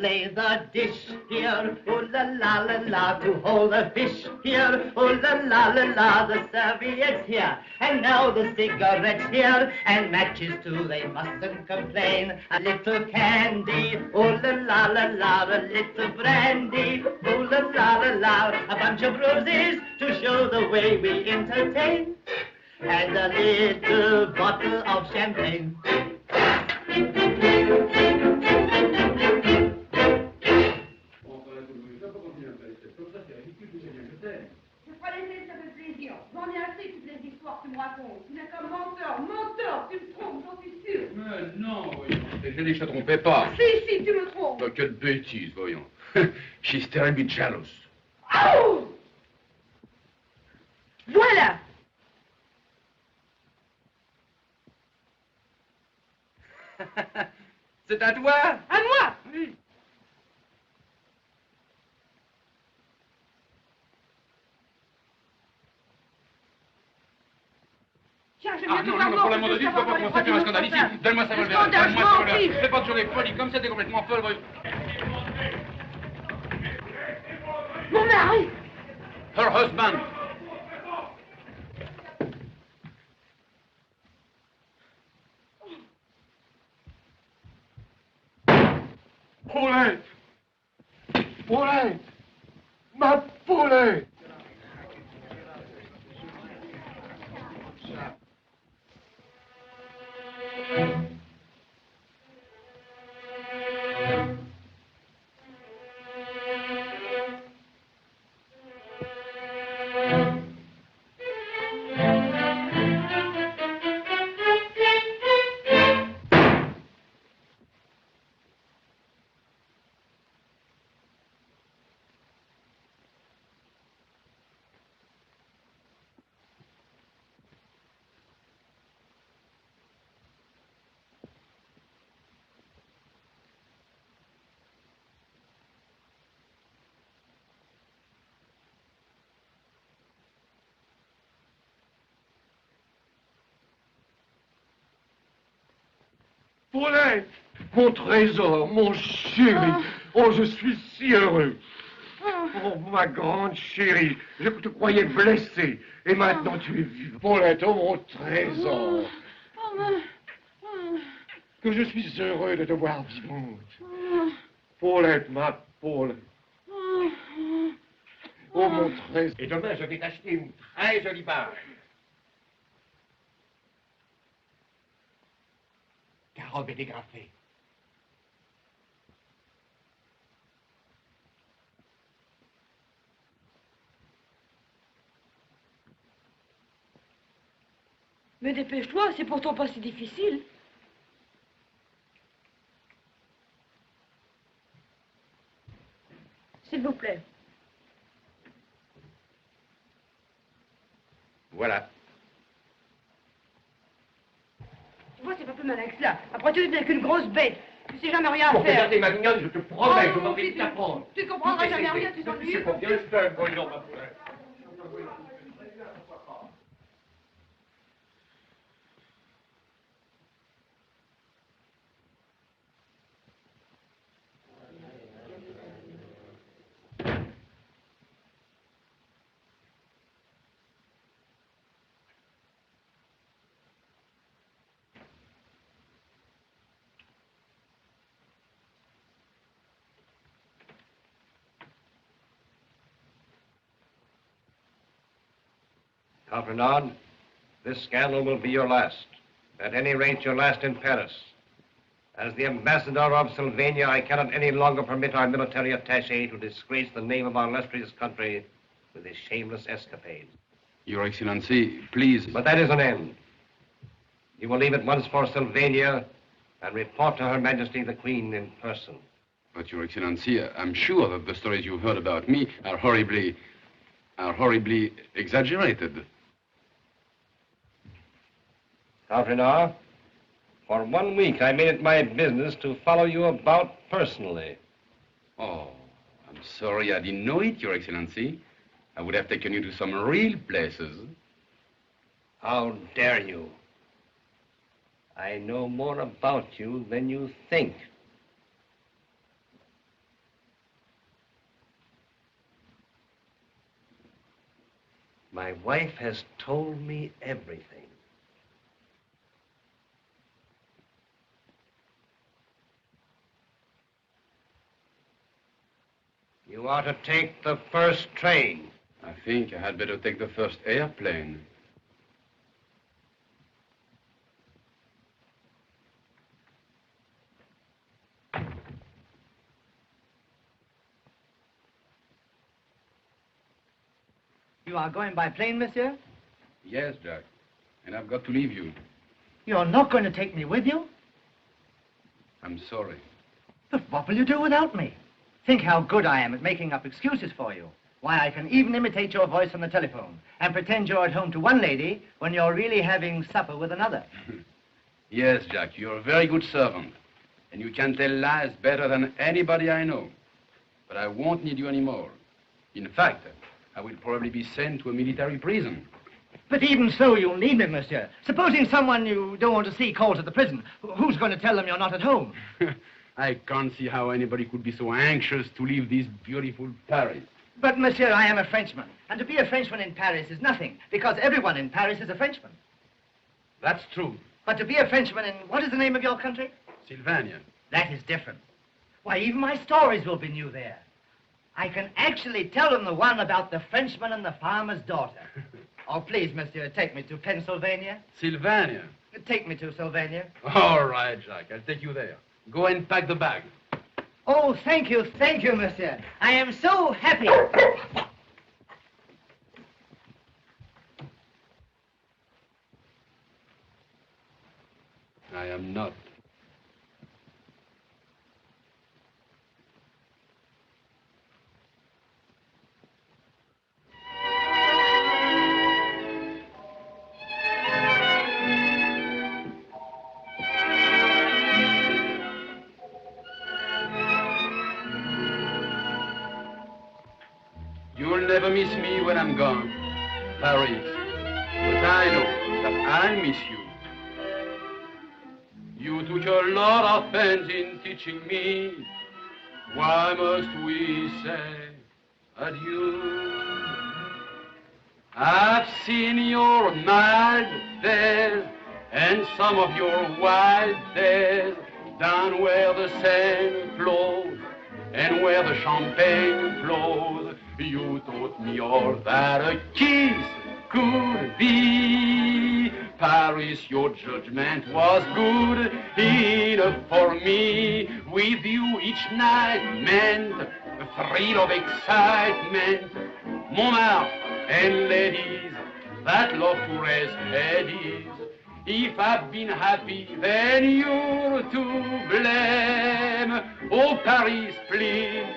lay the dish here, ooh la la la la, to hold the fish here, ooh la la la la, the serviette's here, and now the cigarettes here, and matches too, they mustn't complain. A little candy, ooh la la la la, a little brandy, ooh la la la la, a bunch of roses to show the way we entertain, and a little bottle of champagne. J'en ai assez toutes les histoires que tu me racontes. Tu n'es qu'un menteur, menteur, tu me trompes, j'en suis sûre. Mais non, voyons. Je dis que je ne te trompais pas. Si, tu me trompes. Oh, quelle bêtise, voyons. She's terribly jealous. Oh! Voilà! C'est à toi? À moi! Oui. Tiens, je Ah non, non, pour l'amour de Dieu, je ne peux pas commencer à faire un scandale ici. Donne-moi ça, Volver. Donne-moi ça, Volver. Fais pas toujours des folies, comme ça, t'es complètement folle, voyons. Mon mari! Her husband. Paulette! Paulette! Ma Paulette! Paulette, mon trésor, mon chéri. Oh, je suis si heureux. Oh, ma grande chérie, je te croyais blessée. Et maintenant tu es vivante. Paulette, oh, mon trésor. Que je suis heureux de te voir vivante. Paulette, ma Paulette. Oh, mon trésor. Et demain, je vais t'acheter une très jolie bague. Ta robe est dégrafée. Mais dépêche-toi, c'est pourtant pas si difficile. S'il vous plaît. Voilà. Tu vois, c'est pas plus malin que cela. Après tout, tu n'es qu'une grosse bête. Tu sais jamais rien à Pour te faire. garder ma mignonne, je te promets, je Oh, m'en vais t'apprendre. Tu comprendras jamais rien, tu t'ennuies. C'est combien je t'aime, voyons, ma Paulette. Count Renard, this scandal will be your last. At any rate, your last in Paris. As the ambassador of Sylvania, I cannot any longer permit our military attaché to disgrace the name of our illustrious country with his shameless escapades. Your Excellency, please. But that is an end. You will leave at once for Sylvania and report to Her Majesty the Queen in person. But, Your Excellency, I'm sure that the stories you've heard about me are horribly exaggerated. Count Renard, for 1 week I made it my business to follow you about personally. Oh, I'm sorry I didn't know it, Your Excellency. I would have taken you to some real places. How dare you? I know more about you than you think. My wife has told me everything. You ought to take the first train. I think I had better take the first airplane. You are going by plane, monsieur? Yes, Jack. And I've got to leave you. You're not going to take me with you? I'm sorry. But what will you do without me? Think how good I am at making up excuses for you. Why, I can even imitate your voice on the telephone and pretend you're at home to one lady when you're really having supper with another. Yes, Jack, you're a very good servant. And you can tell lies better than anybody I know. But I won't need you anymore. In fact, I will probably be sent to a military prison. But even so, you'll need me, monsieur. Supposing someone you don't want to see calls at the prison, who's going to tell them you're not at home? I can't see how anybody could be so anxious to leave this beautiful Paris. But, monsieur, I am a Frenchman. And to be a Frenchman in Paris is nothing, because everyone in Paris is a Frenchman. That's true. But to be a Frenchman in, what is the name of your country? Sylvania. That is different. Why, even my stories will be new there. I can actually tell them the one about the Frenchman and the farmer's daughter. Oh, please, monsieur, take me to Pennsylvania. Sylvania? Take me to Sylvania. All right, Jack, I'll take you there. Go and pack the bag. Oh, thank you, monsieur. I am so happy. I am not. You'll never miss me when I'm gone, Paris. But I know that I'll miss you. You took a lot of pains in teaching me. Why must we say adieu? I've seen your mild days and some of your wild days down where the Seine flows and where the champagne flows. You taught me all that a kiss could be. Paris, your judgment was good enough for me. With you each night meant a thrill of excitement. Montmartre and ladies that love to rest at ease. If I've been happy, then you're to blame. Oh, Paris, please,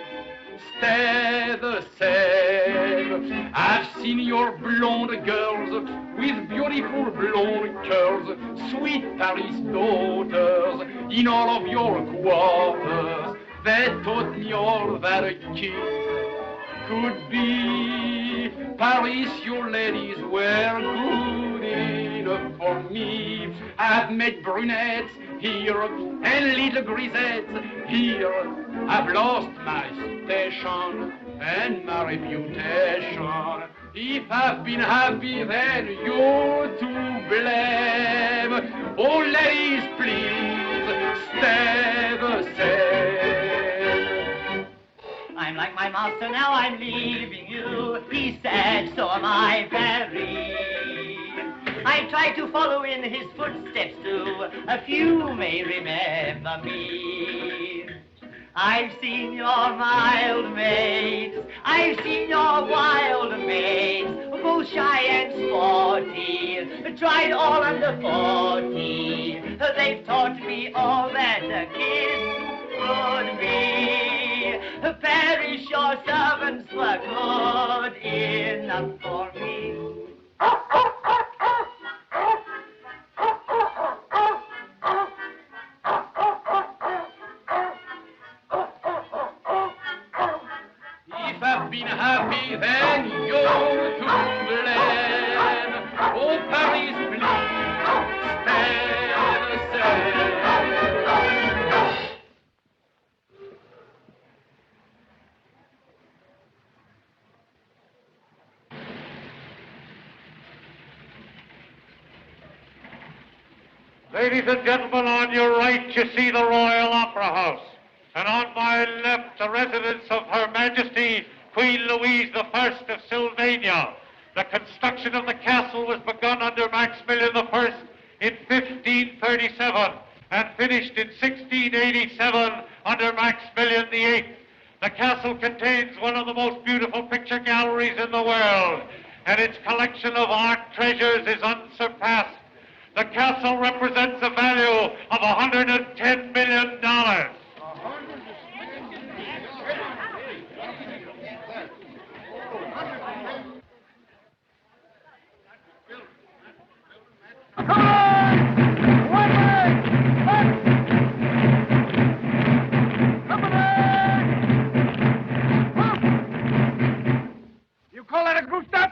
stay the same. I've seen your blonde girls with beautiful blonde curls, sweet Paris daughters, in all of your quarters. They taught me all that a kiss could be. Paris, your ladies were good enough for me. I've met brunettes here and little grisettes here. I've lost my station and my reputation. If I've been happy, then you're to blame. Oh, ladies, please, stay the same. I'm like my master now, I'm leaving you. He said, so am I, Paris. I try to follow in his footsteps too. A few may remember me. I've seen your mild maids, I've seen your wild maids, both shy and sporty, tried all under 40. They've taught me all that a kiss could be. Paris, your servants were good enough for me. If I've been happy, then you're to blame. Oh, Paris, please, stay the same. Ladies and gentlemen, on your right you see the Royal Opera House. And on my left, the residence of Her Majesty, Queen Louise I of Sylvania. The construction of the castle was begun under Maximilian I in 1537 and finished in 1687 under Maximilian VIII. The castle contains one of the most beautiful picture galleries in the world, and its collection of art treasures is unsurpassed. The castle represents a value of $110 million. You call that a group step?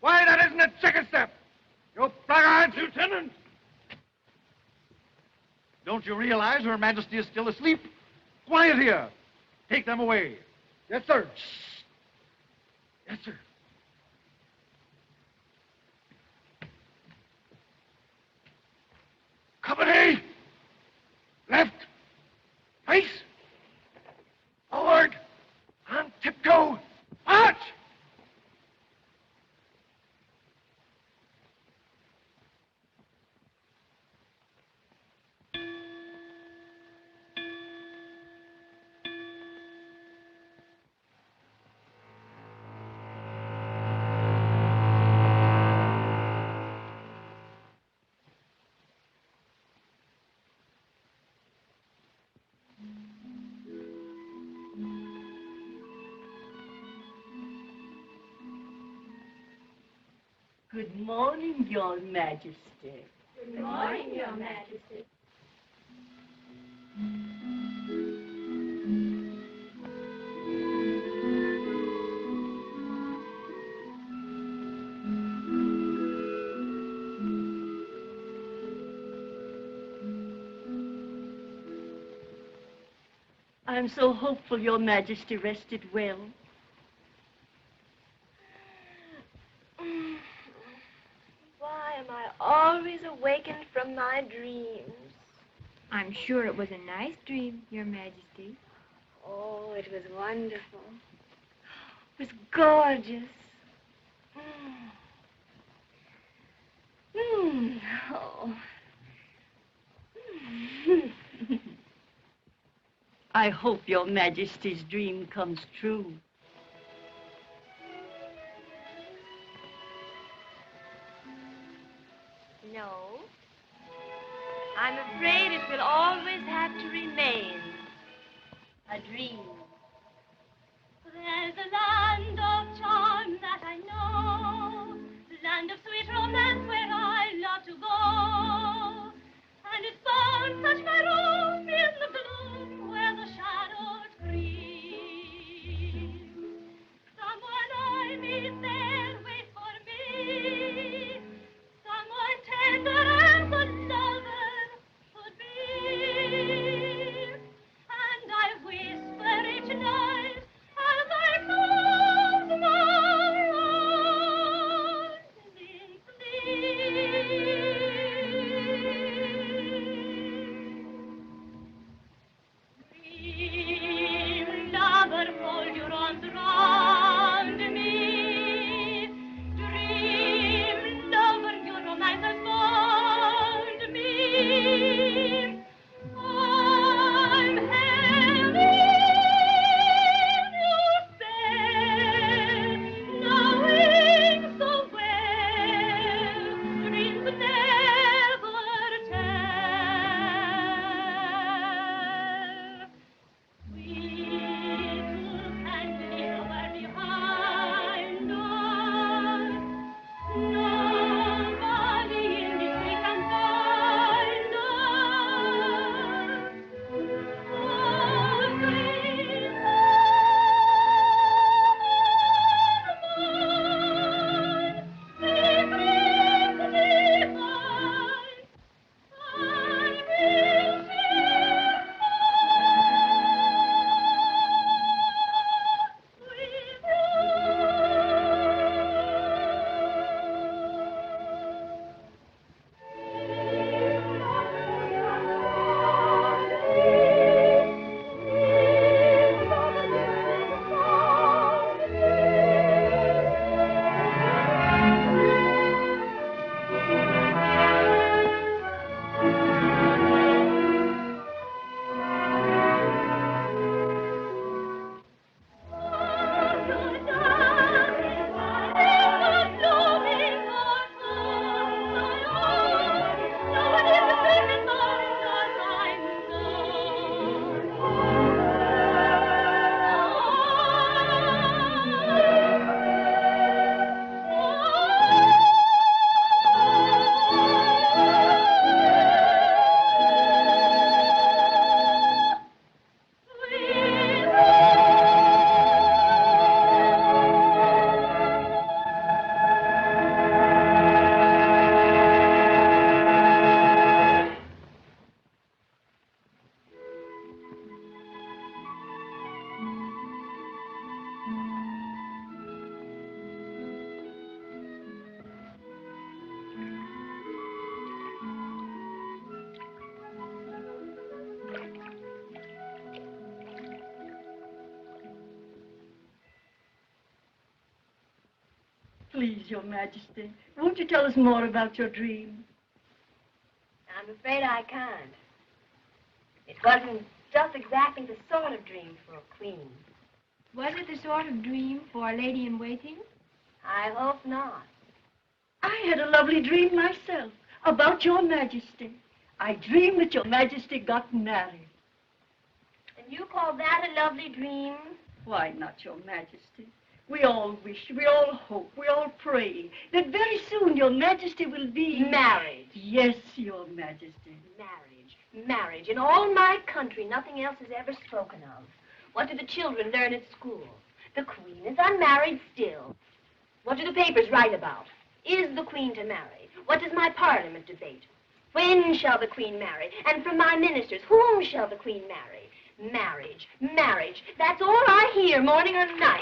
Why, that isn't a chicken step. You blackguards, Lieutenant! Don't you realize Her Majesty is still asleep? Quiet here. Take them away. Yes, sir. Yes, sir. Company! Left. Face. Forward. On tiptoe. March! Good morning, Your Majesty. Good morning, Your Majesty. I'm so hopeful Your Majesty rested well. Why am I always awakened from my dreams? I'm sure it was a nice dream, Your Majesty. Oh, it was wonderful. It was gorgeous. Oh. I hope Your Majesty's dream comes true. No. I'm afraid it will always have to remain a dream. There's a land of charm that I know, land of sweet romance where I love to go. And its bones touch my room in the gloom where the shadows creep. Please, Your Majesty, won't you tell us more about your dream? I'm afraid I can't. It wasn't just exactly the sort of dream for a queen. Was it the sort of dream for a lady-in-waiting? I hope not. I had a lovely dream myself about Your Majesty. I dreamed that Your Majesty got married. And you call that a lovely dream? Why not, Your Majesty? We all wish, we all hope, we all pray that very soon Your Majesty will be... Married. Yes, Your Majesty. Marriage. Marriage. In all my country, nothing else is ever spoken of. What do the children learn at school? The Queen is unmarried still. What do the papers write about? Is the Queen to marry? What does my Parliament debate? When shall the Queen marry? And from my ministers, whom shall the Queen marry? Marriage. Marriage. That's all I hear morning or night.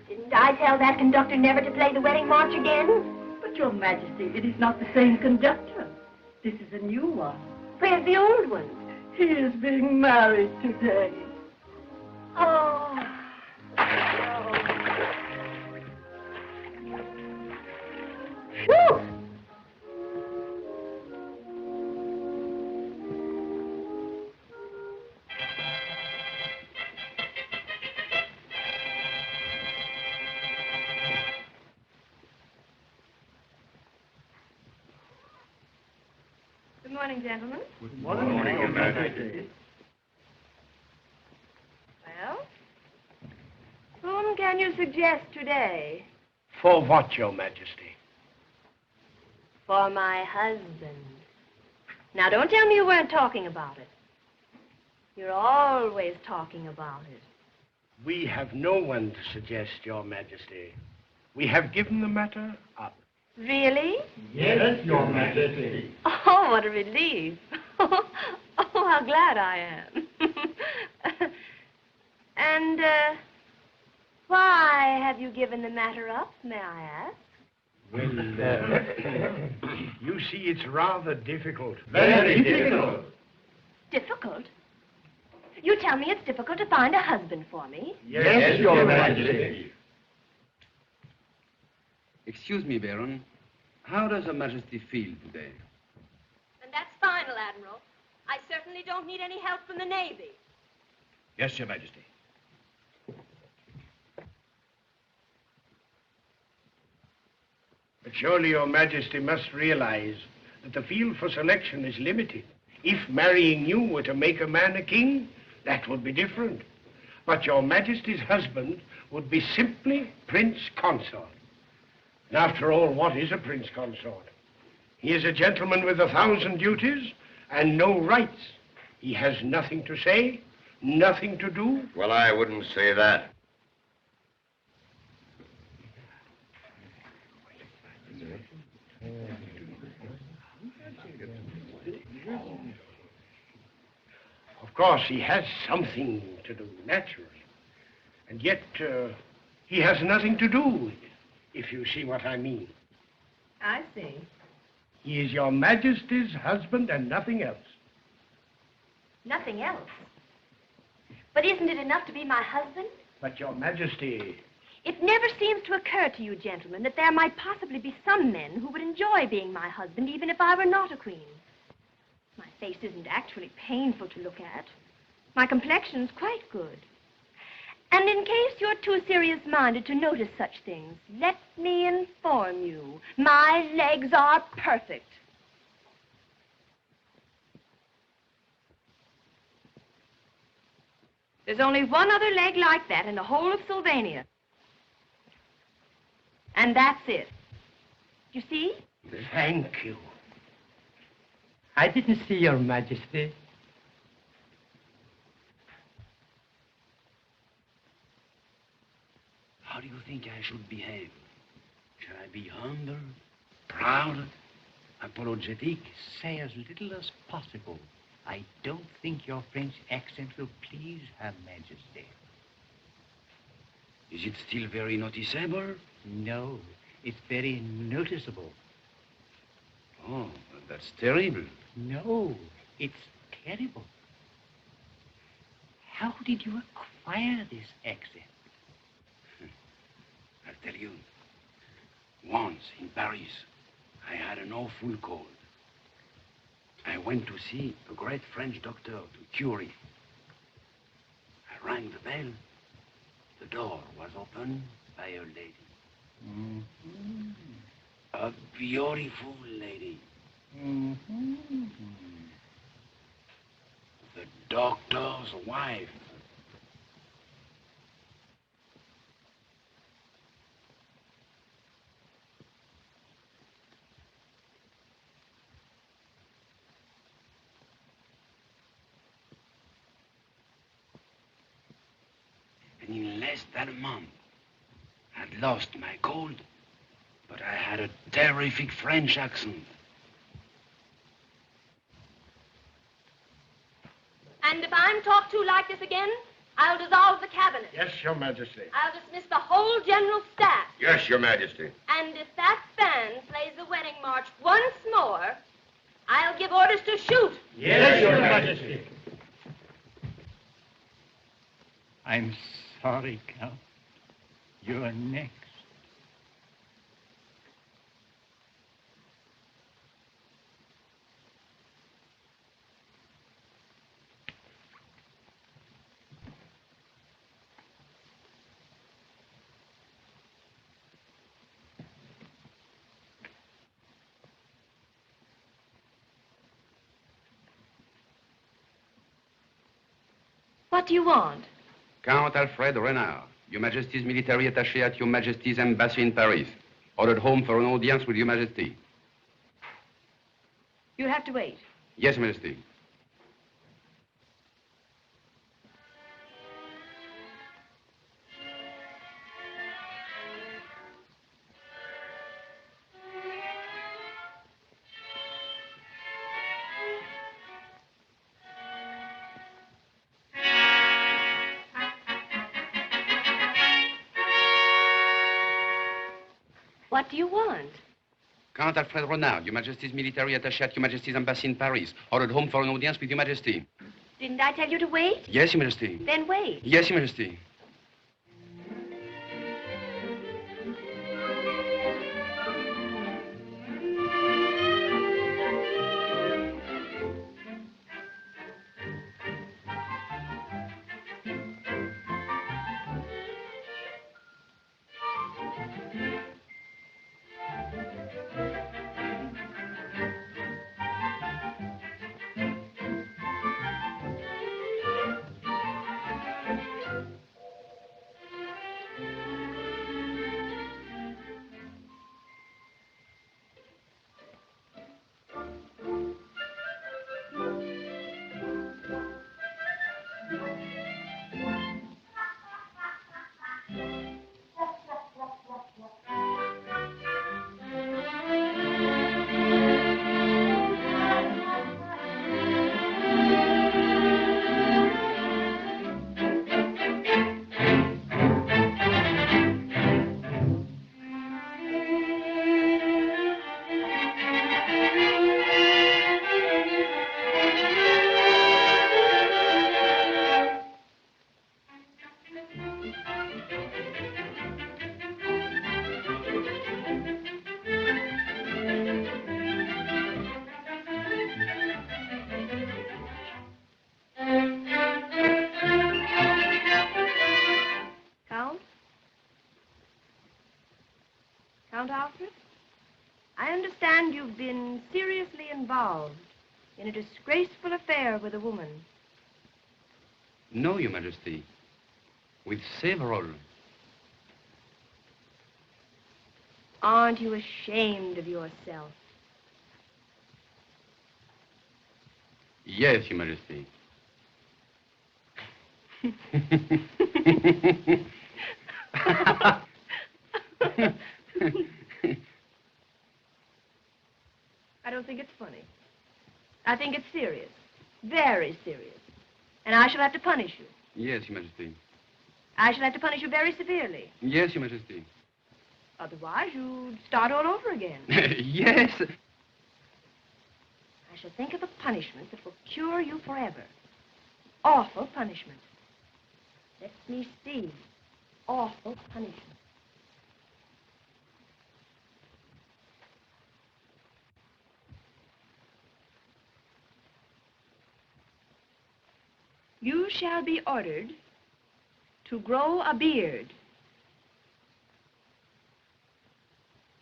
Didn't I tell that conductor never to play the wedding march again? But, Your Majesty, it is not the same conductor. This is a new one. Where's the old one? He is being married today. Oh. Whew! Good morning, gentlemen. Good morning, Your Majesty. Well, whom can you suggest today? For what, Your Majesty? For my husband. Now, don't tell me you weren't talking about it. You're always talking about it. We have no one to suggest, Your Majesty. We have given the matter up. Really? Yes, Your Majesty. Oh, what a relief. Oh, how glad I am. And, why have you given the matter up, may I ask? Well, you see, it's rather difficult. Very difficult. Difficult? You tell me it's difficult to find a husband for me? Yes, Your Majesty. Excuse me, Baron. How does Her Majesty feel today? And that's final, Admiral. I certainly don't need any help from the Navy. Yes, Your Majesty. But surely Your Majesty must realize that the field for selection is limited. If marrying you were to make a man a king, that would be different. But Your Majesty's husband would be simply Prince Consort. And after all, what is a Prince Consort? He is a gentleman with 1,000 duties and no rights. He has nothing to say, nothing to do. Well, I wouldn't say that. Of course, he has something to do, naturally. And yet, he has nothing to do, if you see what I mean. I see. He is Your Majesty's husband and nothing else. Nothing else. But isn't it enough to be my husband? But Your Majesty... It never seems to occur to you, gentlemen, that there might possibly be some men who would enjoy being my husband, even if I were not a queen. My face isn't actually painful to look at. My complexion's quite good. And in case you're too serious-minded to notice such things, let me inform you, my legs are perfect. There's only one other leg like that in the whole of Sylvania. And that's it. You see? Thank you. I didn't see Your Majesty. How do you think I should behave? Shall I be humble, proud, apologetic? Say as little as possible. I don't think your French accent will please Her Majesty. Is it still very noticeable? No, it's very noticeable. Oh, that's terrible. No, it's terrible. How did you acquire this accent? I'll tell you. Once in Paris, I had an awful cold. I went to see a great French doctor to cure it. I rang the bell. The door was opened by a lady. Mm-hmm. A beautiful lady. Mm-hmm. The doctor's wife. And in less than a month, I'd lost my cold, but I had a terrific French accent. And if I'm talked to like this again, I'll dissolve the cabinet. Yes, Your Majesty. I'll dismiss the whole general staff. Yes, Your Majesty. And if that band plays the wedding march once more, I'll give orders to shoot. Yes, Your Majesty. I'm sorry, Count. You're next. What do you want? Count Alfred Renard, Your Majesty's military attaché at Your Majesty's embassy in Paris. Ordered home for an audience with Your Majesty. You'll have to wait. Yes, Majesty. What do you want? Count Alfred Renard, Your Majesty's military attaché at Your Majesty's embassy in Paris. Ordered home for an audience with Your Majesty. Didn't I tell you to wait? Yes, Your Majesty. Then wait. Yes, Your Majesty. Count Alfred, I understand you've been seriously involved in a disgraceful affair with a woman. No, Your Majesty. With several. Aren't you ashamed of yourself? Yes, Your Majesty. I don't think it's funny. I think it's serious. Very serious. And I shall have to punish you. Yes, Your Majesty. I shall have to punish you very severely. Yes, Your Majesty. Otherwise, you'd start all over again. Yes. I shall think of a punishment that will cure you forever. Awful punishment. Let me see. Awful punishment. You shall be ordered to grow a beard.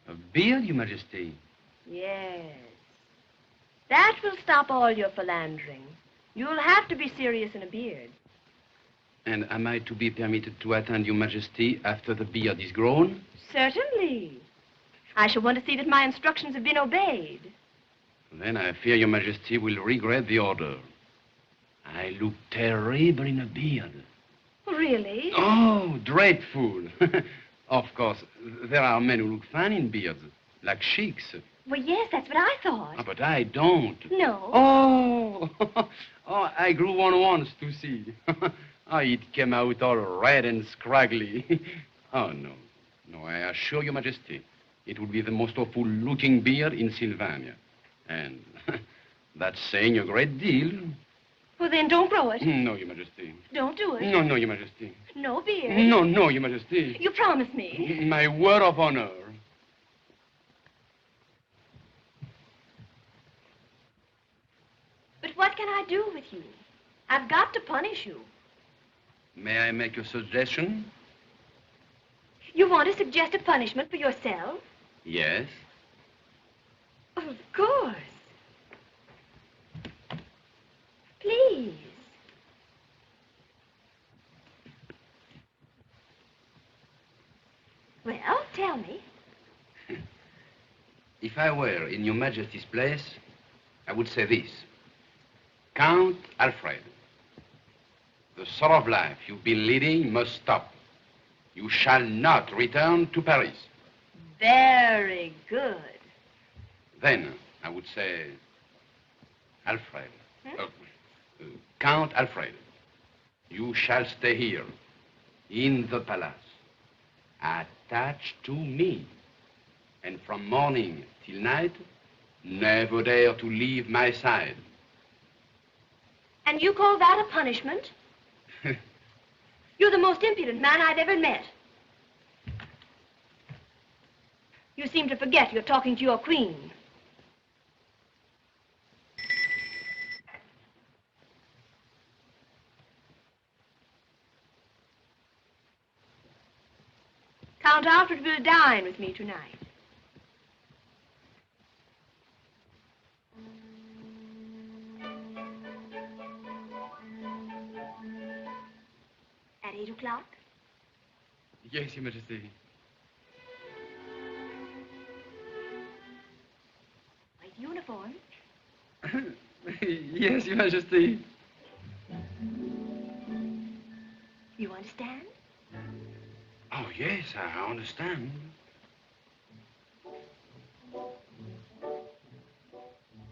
A beard, Your Majesty? Yes. That will stop all your philandering. You'll have to be serious in a beard. And am I to be permitted to attend Your Majesty after the beard is grown? Certainly. I shall want to see that my instructions have been obeyed. Then I fear Your Majesty will regret the order. I look terrible in a beard. Really? Oh, dreadful. Of course, there are men who look fine in beards, like sheiks. Well, yes, that's what I thought. Oh, but I don't. No. Oh, oh, I grew one once to see. Oh, it came out all red and scraggly. Oh, no. No, I assure Your Majesty, it would be the most awful-looking beard in Sylvania. And that's saying a great deal. Well, then don't grow it. No, Your Majesty. Don't do it. No, no, Your Majesty. No beard. No, no, Your Majesty. You promise me. My word of honor. But what can I do with you? I've got to punish you. May I make a suggestion? You want to suggest a punishment for yourself? Yes. Of course. Please. Well, tell me. If I were in Your Majesty's place, I would say this. Count Alfred, the sort of life you've been leading must stop. You shall not return to Paris. Very good. Then I would say, Alfred, Count Alfred, you shall stay here, in the palace, attached to me. And from morning till night, never dare to leave my side. And you call that a punishment? You're the most impudent man I've ever met. You seem to forget you're talking to your queen. Count Alfred will dine with me tonight. At 8 o'clock? Yes, Your Majesty. White uniform? Yes, Your Majesty. You understand? Oh, yes, I understand.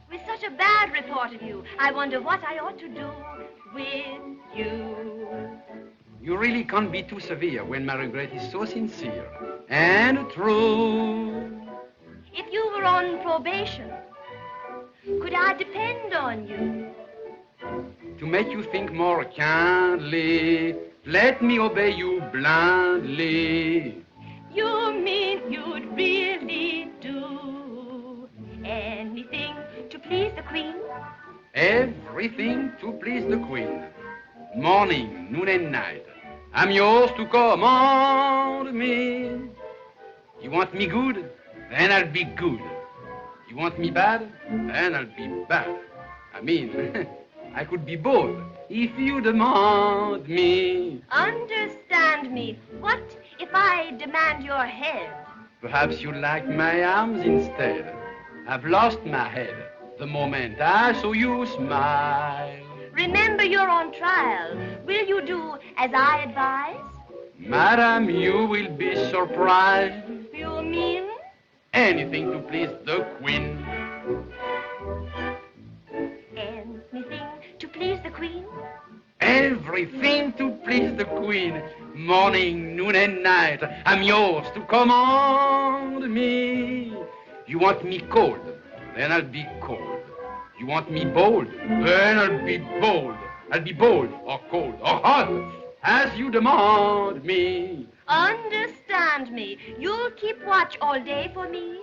With such a bad report of you, I wonder what I ought to do with you. You really can't be too severe when my regret is so sincere and true. If you were on probation, could I depend on you? To make you think more kindly, let me obey you blindly. You mean you'd really do anything to please the Queen? Everything to please the Queen. Morning, noon, and night. I'm yours to command me. You want me good? Then I'll be good. You want me bad? Then I'll be bad. I mean, I could be both if you demand me. Understand me. What if I demand your head? Perhaps you'd like my arms instead. I've lost my head the moment I saw you smile. Remember, you're on trial. Will you do as I advise? Madam, you will be surprised. You mean? Anything to please the Queen. Anything to please the Queen? Everything to please the Queen. Morning, noon, and night. I'm yours to command me. You want me cold? Then I'll be cold. You want me bold? Then I'll be bold. I'll be bold or cold or hot as you demand me. Understand me. You'll keep watch all day for me?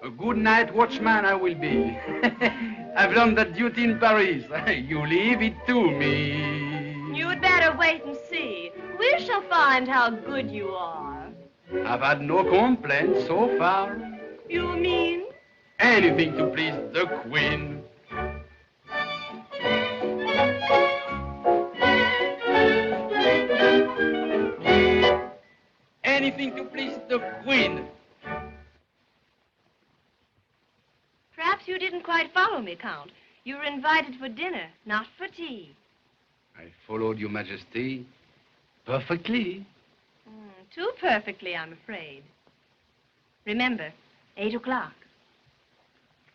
A good night watchman I will be. I've learned that duty in Paris. You leave it to me. You'd better wait and see. We shall find how good you are. I've had no complaints so far. You mean? Anything to please the Queen. Anything to please the Queen. Perhaps you didn't quite follow me, Count. You were invited for dinner, not for tea. I followed your Majesty perfectly. Too perfectly, I'm afraid. Remember, 8 o'clock.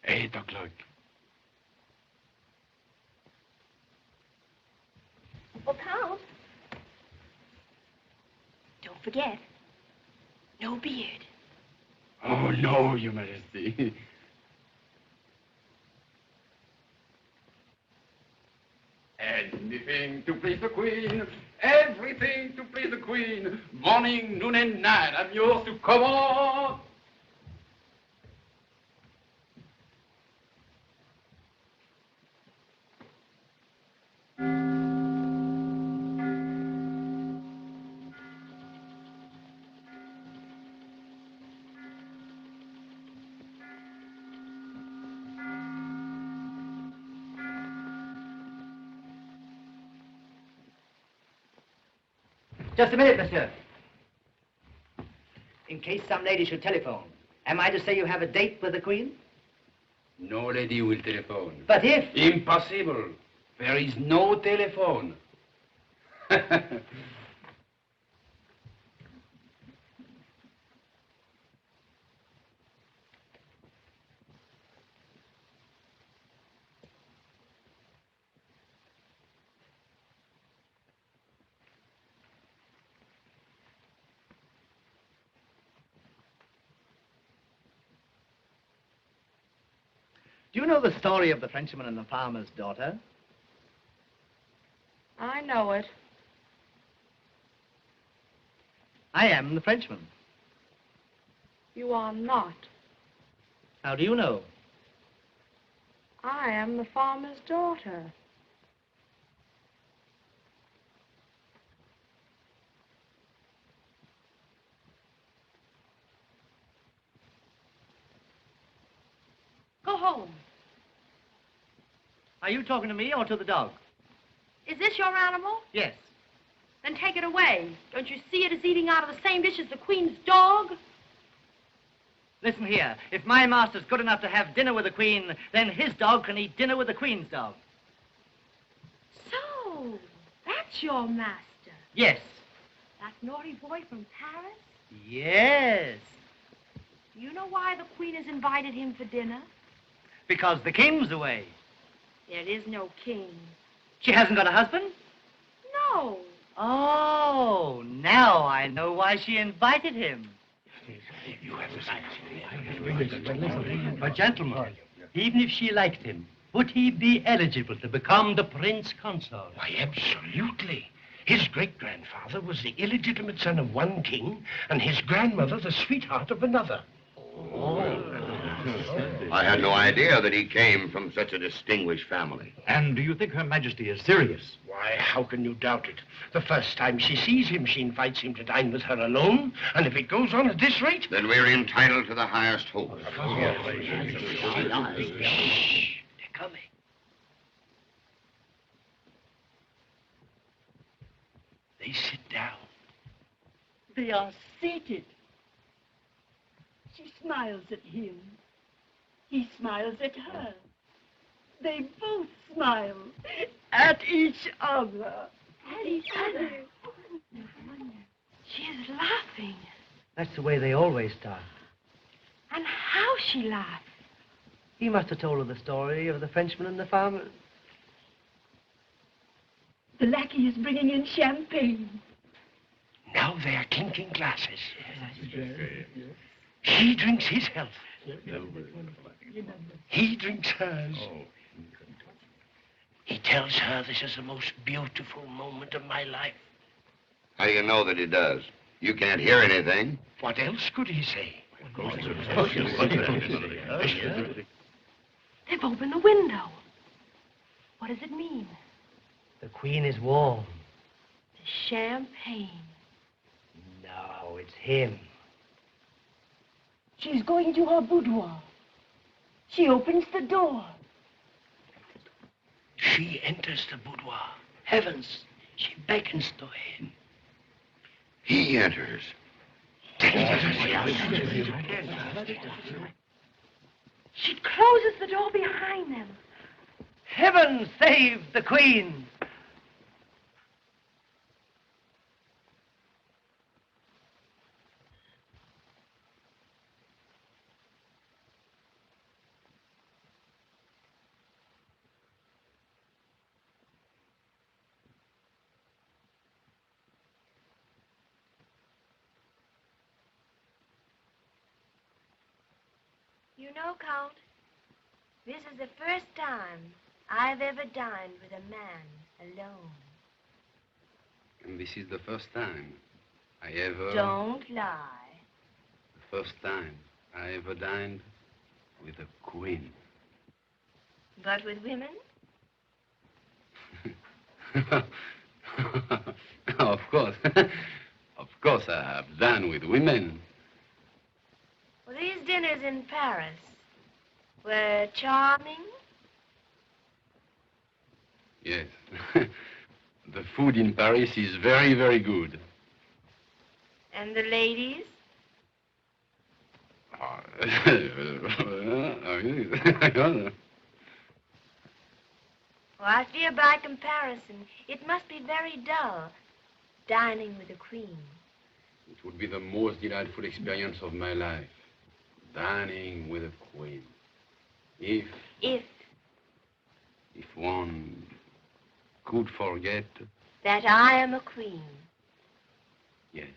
8 o'clock. Oh, Count. Don't forget, no beard. Oh, no, your Majesty. Anything to please the Queen. Everything to please the Queen. Morning, noon, and night. I'm yours to command. Just a minute, monsieur. In case some lady should telephone, am I to say you have a date with the Queen? No lady will telephone. But if... Impossible. There is no telephone. Do you know the story of the Frenchman and the farmer's daughter? I know it. I am the Frenchman. You are not. How do you know? I am the farmer's daughter. Go home. Are you talking to me or to the dog? Is this your animal? Yes. Then take it away. Don't you see it is eating out of the same dish as the Queen's dog? Listen here. If my master's good enough to have dinner with the Queen, then his dog can eat dinner with the Queen's dog. So, that's your master. Yes. That naughty boy from Paris? Yes. Do you know why the Queen has invited him for dinner? Because the king's away. There is no king. She hasn't got a husband? No. Oh, now I know why she invited him. But gentlemen, even if she liked him, would he be eligible to become the Prince Consort? Why, absolutely. His great-grandfather was the illegitimate son of one king, and his grandmother the sweetheart of another. I had no idea that he came from such a distinguished family. And do you think Her Majesty is serious? Why, how can you doubt it? The first time she sees him, she invites him to dine with her alone, and if it goes on at this rate... Then we're entitled to the highest hopes. Shh, they're coming. They sit down. They are seated. She smiles at him. He smiles at her. They both smile at each other. At each other. She is laughing. That's the way they always start. And how she laughs. He must have told her the story of the Frenchman and the farmer. The lackey is bringing in champagne. Now they are clinking glasses. She drinks his health. He drinks hers. He tells her this is the most beautiful moment of my life. How do you know that he does? You can't hear anything. What else could he say? They've opened the window. What does it mean? The Queen is warm. The champagne. No, it's him. She's going to her boudoir. She opens the door. She enters the boudoir. Heavens, she beckons to him. He enters. She closes the door behind them. Heaven save the Queen! You know, Count, this is the first time I've ever dined with a man alone. And this is the first time I ever... Don't lie. The first time I ever dined with a queen. But with women? Of course. Of course I have dined with women. Well, these dinners in Paris were charming. Yes. The food in Paris is very, very good. And the ladies? Well, I fear by comparison, it must be very dull, dining with a queen. It would be the most delightful experience of my life. Dining with a queen. If one could forget... That I am a queen. Yes.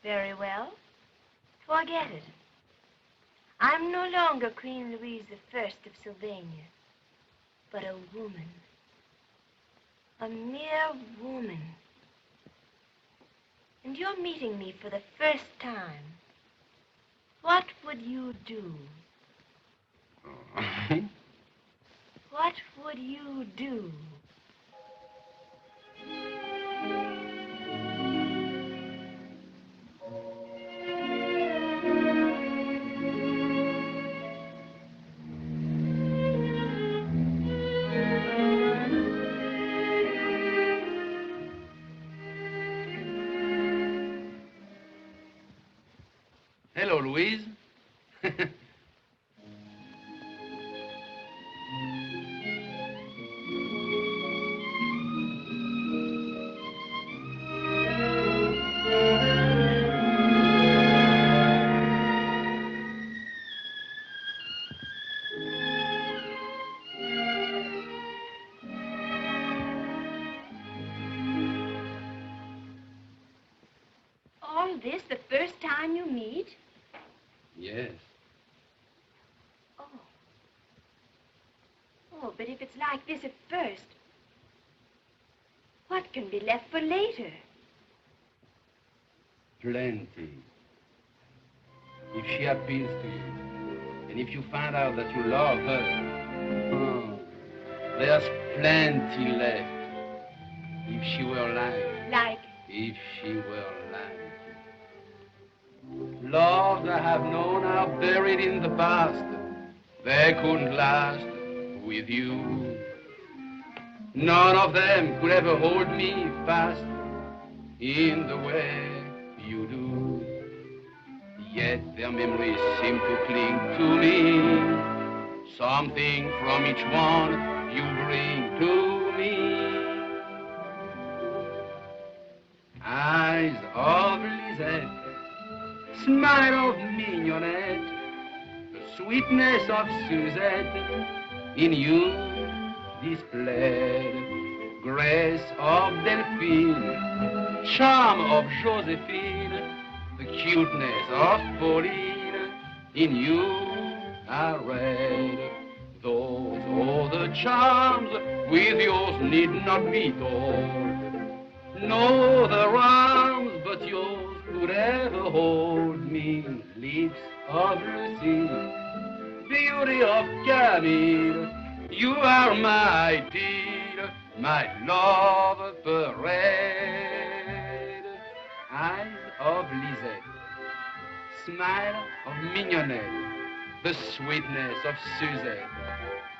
Very well. Forget it. I'm no longer Queen Louise I of Sylvania, but a woman. A mere woman. And you're meeting me for the first time. What would you do? What would you do? Hello, Louise. All this the first time you meet? Yes. Oh, but if it's like this at first, what can be left for later? Plenty. If she appeals to you, and if you find out that you love her, there's plenty left. If she were alive. Like? If she were alive. Loves I have known are buried in the past. They couldn't last with you. None of them could ever hold me fast in the way you do. Yet their memories seem to cling to me. Something from each one you bring to me. Eyes of Lisette, smile of Mignonette, the sweetness of Suzette in you displayed, grace of Delphine, charm of Josephine, the cuteness of Pauline in you I read. Those Oh, the charms with yours need not be told. No other arms but yours could ever hold me. Lips of Lucie, beauty of Camille, you are my dear, my love parade. Eyes of Lisette, smile of Mignonette, the sweetness of Suzette,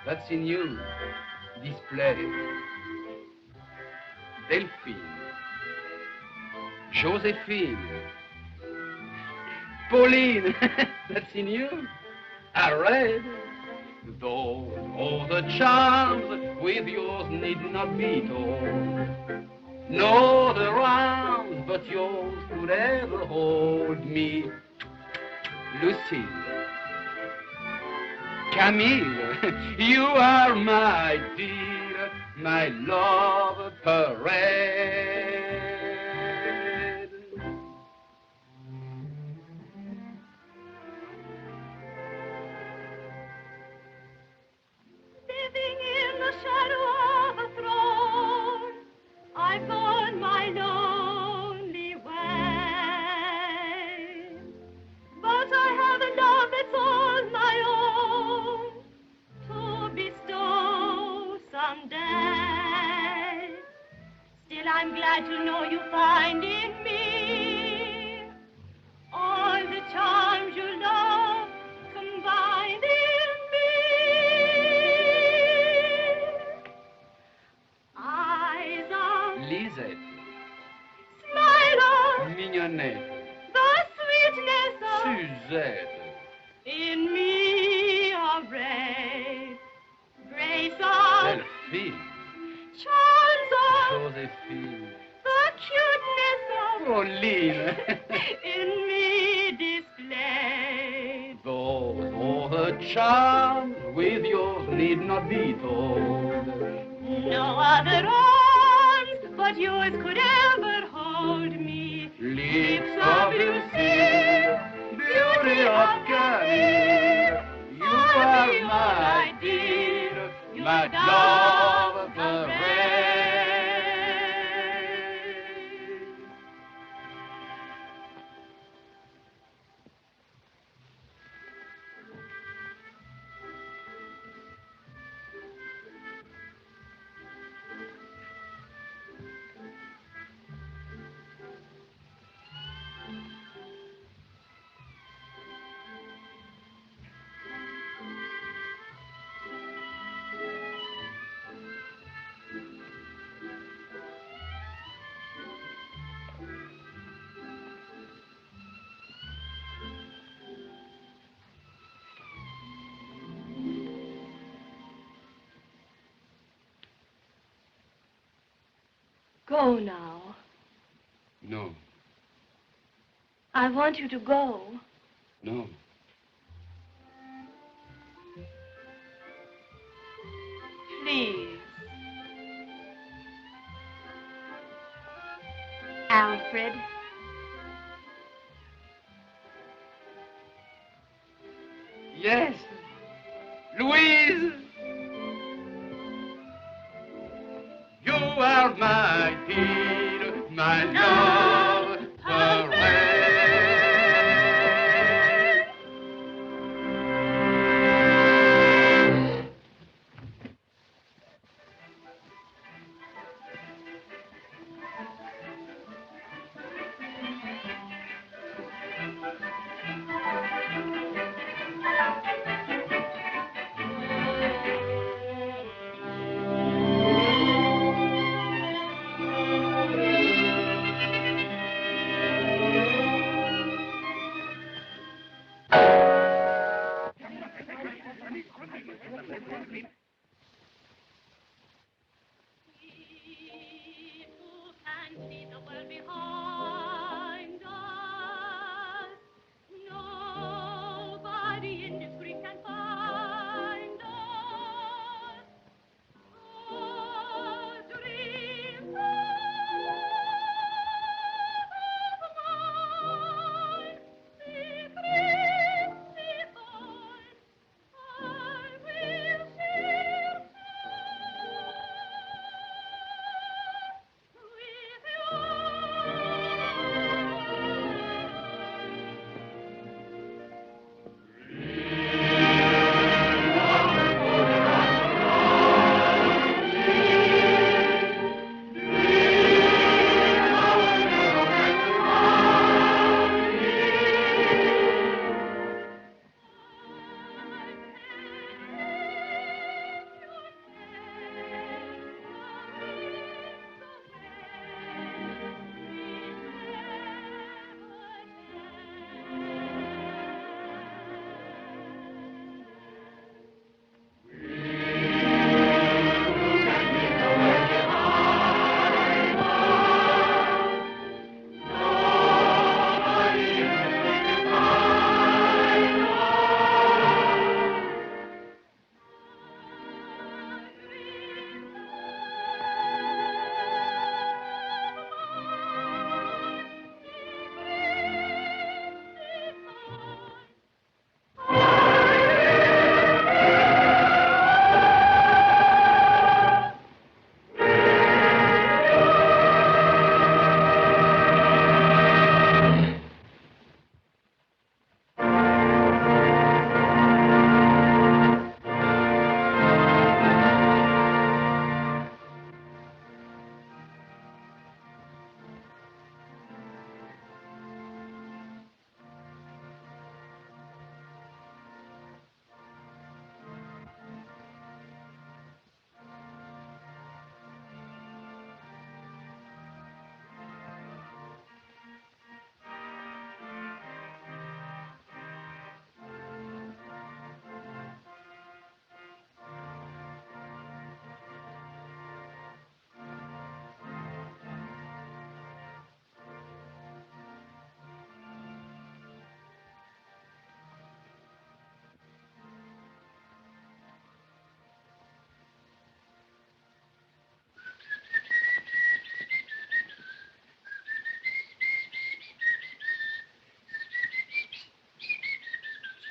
that's in you displayed. Delphine, Joséphine, Pauline, that's in you, arrayed. Though all the charms with yours need not be told. No other arms but yours could ever hold me. Lucille, Camille, you are my dear, my love parade. Living in the shadow of a throne, I've gone my lonely way. But I have a love that's all my own to bestow someday. Still, I'm glad to know you find in me all the charms you love combined in me. Eyes of Lisette, smile of Mignonette, the sweetness of Suzette, in me array, grace of Delphine, charms of Joséphine, the cuteness of Pauline. in me displayed. Those all the charms with yours need not be told. No other arms but yours could ever hold me. Lips of Lucie, beauty of Camille, you are my dear, my love parade. Go now. No, I want you to go. no. Please. Alfred. Yes, Louise, you are my dear, my love parade.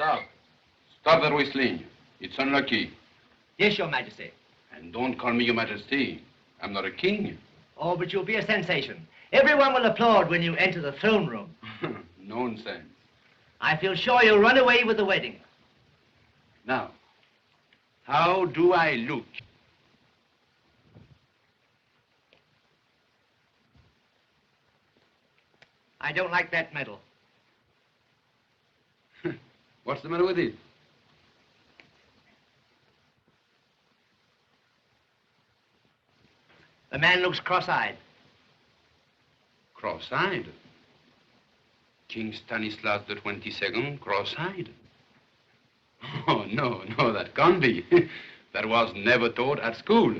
Stop. Stop that whistling. It's unlucky. Yes, Your Majesty. And don't call me Your Majesty. I'm not a king. Oh, but you'll be a sensation. Everyone will applaud when you enter the throne room. Nonsense. I feel sure you'll run away with the wedding. Now, how do I look? I don't like that medal. What's the matter with it? The man looks cross-eyed. Cross-eyed? King Stanislaus the 22nd, cross-eyed? Oh, no, that can't be. That was never taught at school.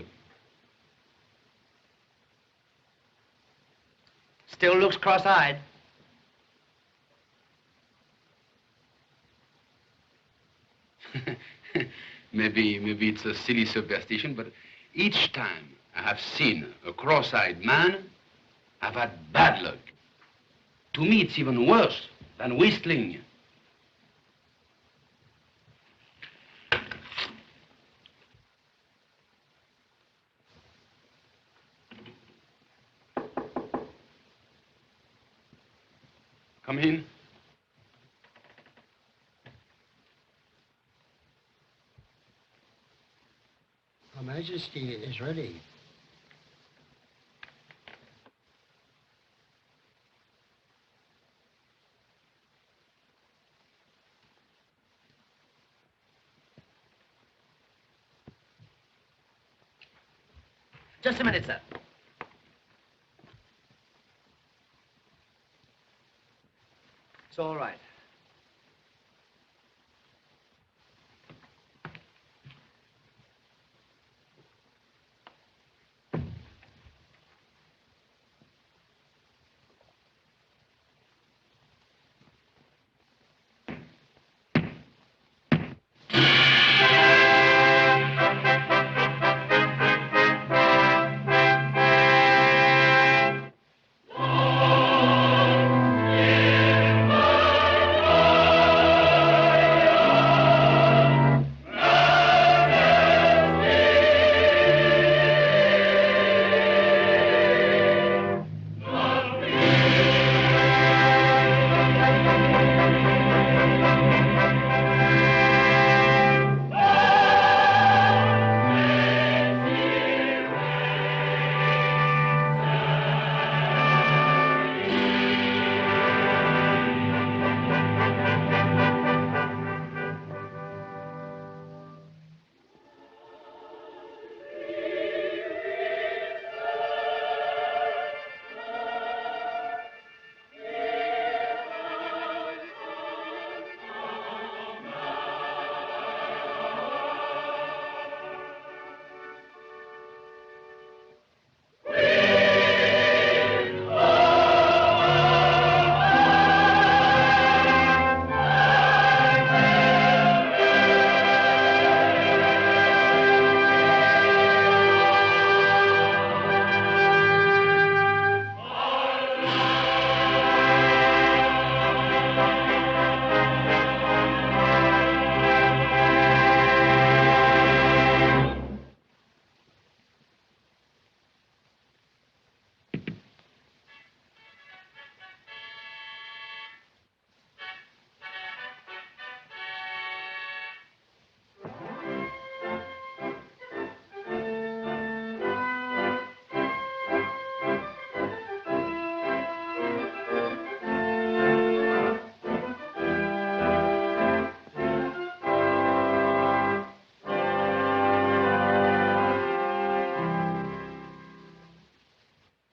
Still looks cross-eyed. Maybe it's a silly superstition, but each time I have seen a cross-eyed man, I've had bad luck. To me, it's even worse than whistling. Come in. Her Majesty is ready. Just a minute, sir. It's all right.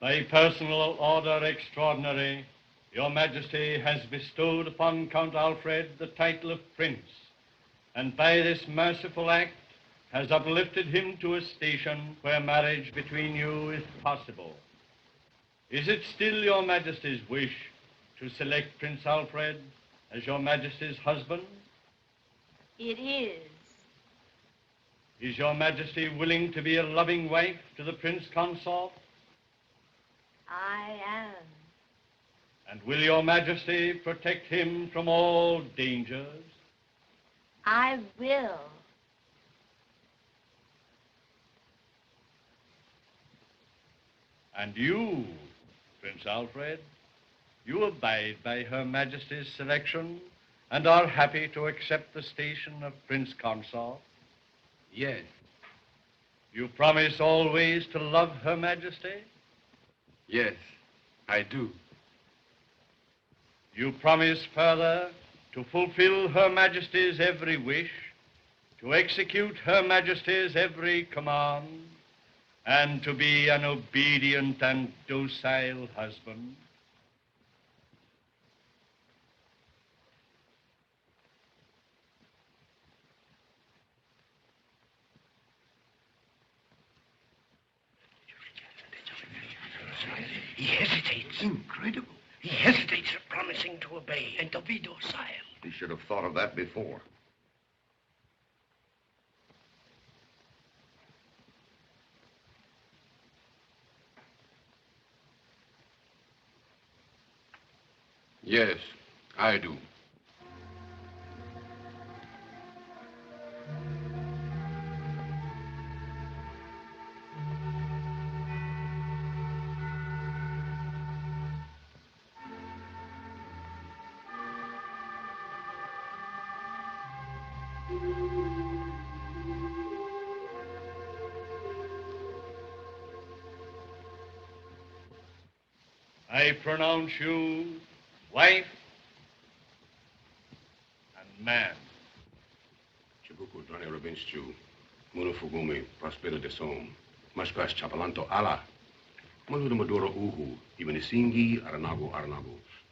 By personal order extraordinary, Your Majesty has bestowed upon Count Alfred the title of Prince, and by this merciful act has uplifted him to a station where marriage between you is possible. Is it still Your Majesty's wish to select Prince Alfred as Your Majesty's husband? It is. Is Your Majesty willing to be a loving wife to the Prince Consort? I am. And will Your Majesty protect him from all dangers? I will. And you, Prince Alfred, you abide by Her Majesty's selection and are happy to accept the station of Prince Consort? Yes. You promise always to love Her Majesty? Yes, I do. You promise further to fulfill Her Majesty's every wish, to execute Her Majesty's every command, and to be an obedient and docile husband? He hesitates. Incredible. He hesitates at promising to obey and to be docile. He should have thought of that before. Yes, I do. I pronounce you wife and man. Chibuku Dwane Robinchu, Munufugumi, Prospero de Som, Maskas Chapalanto Ala, Maluda Maduro Uhu, Ibanisingi, Aranago,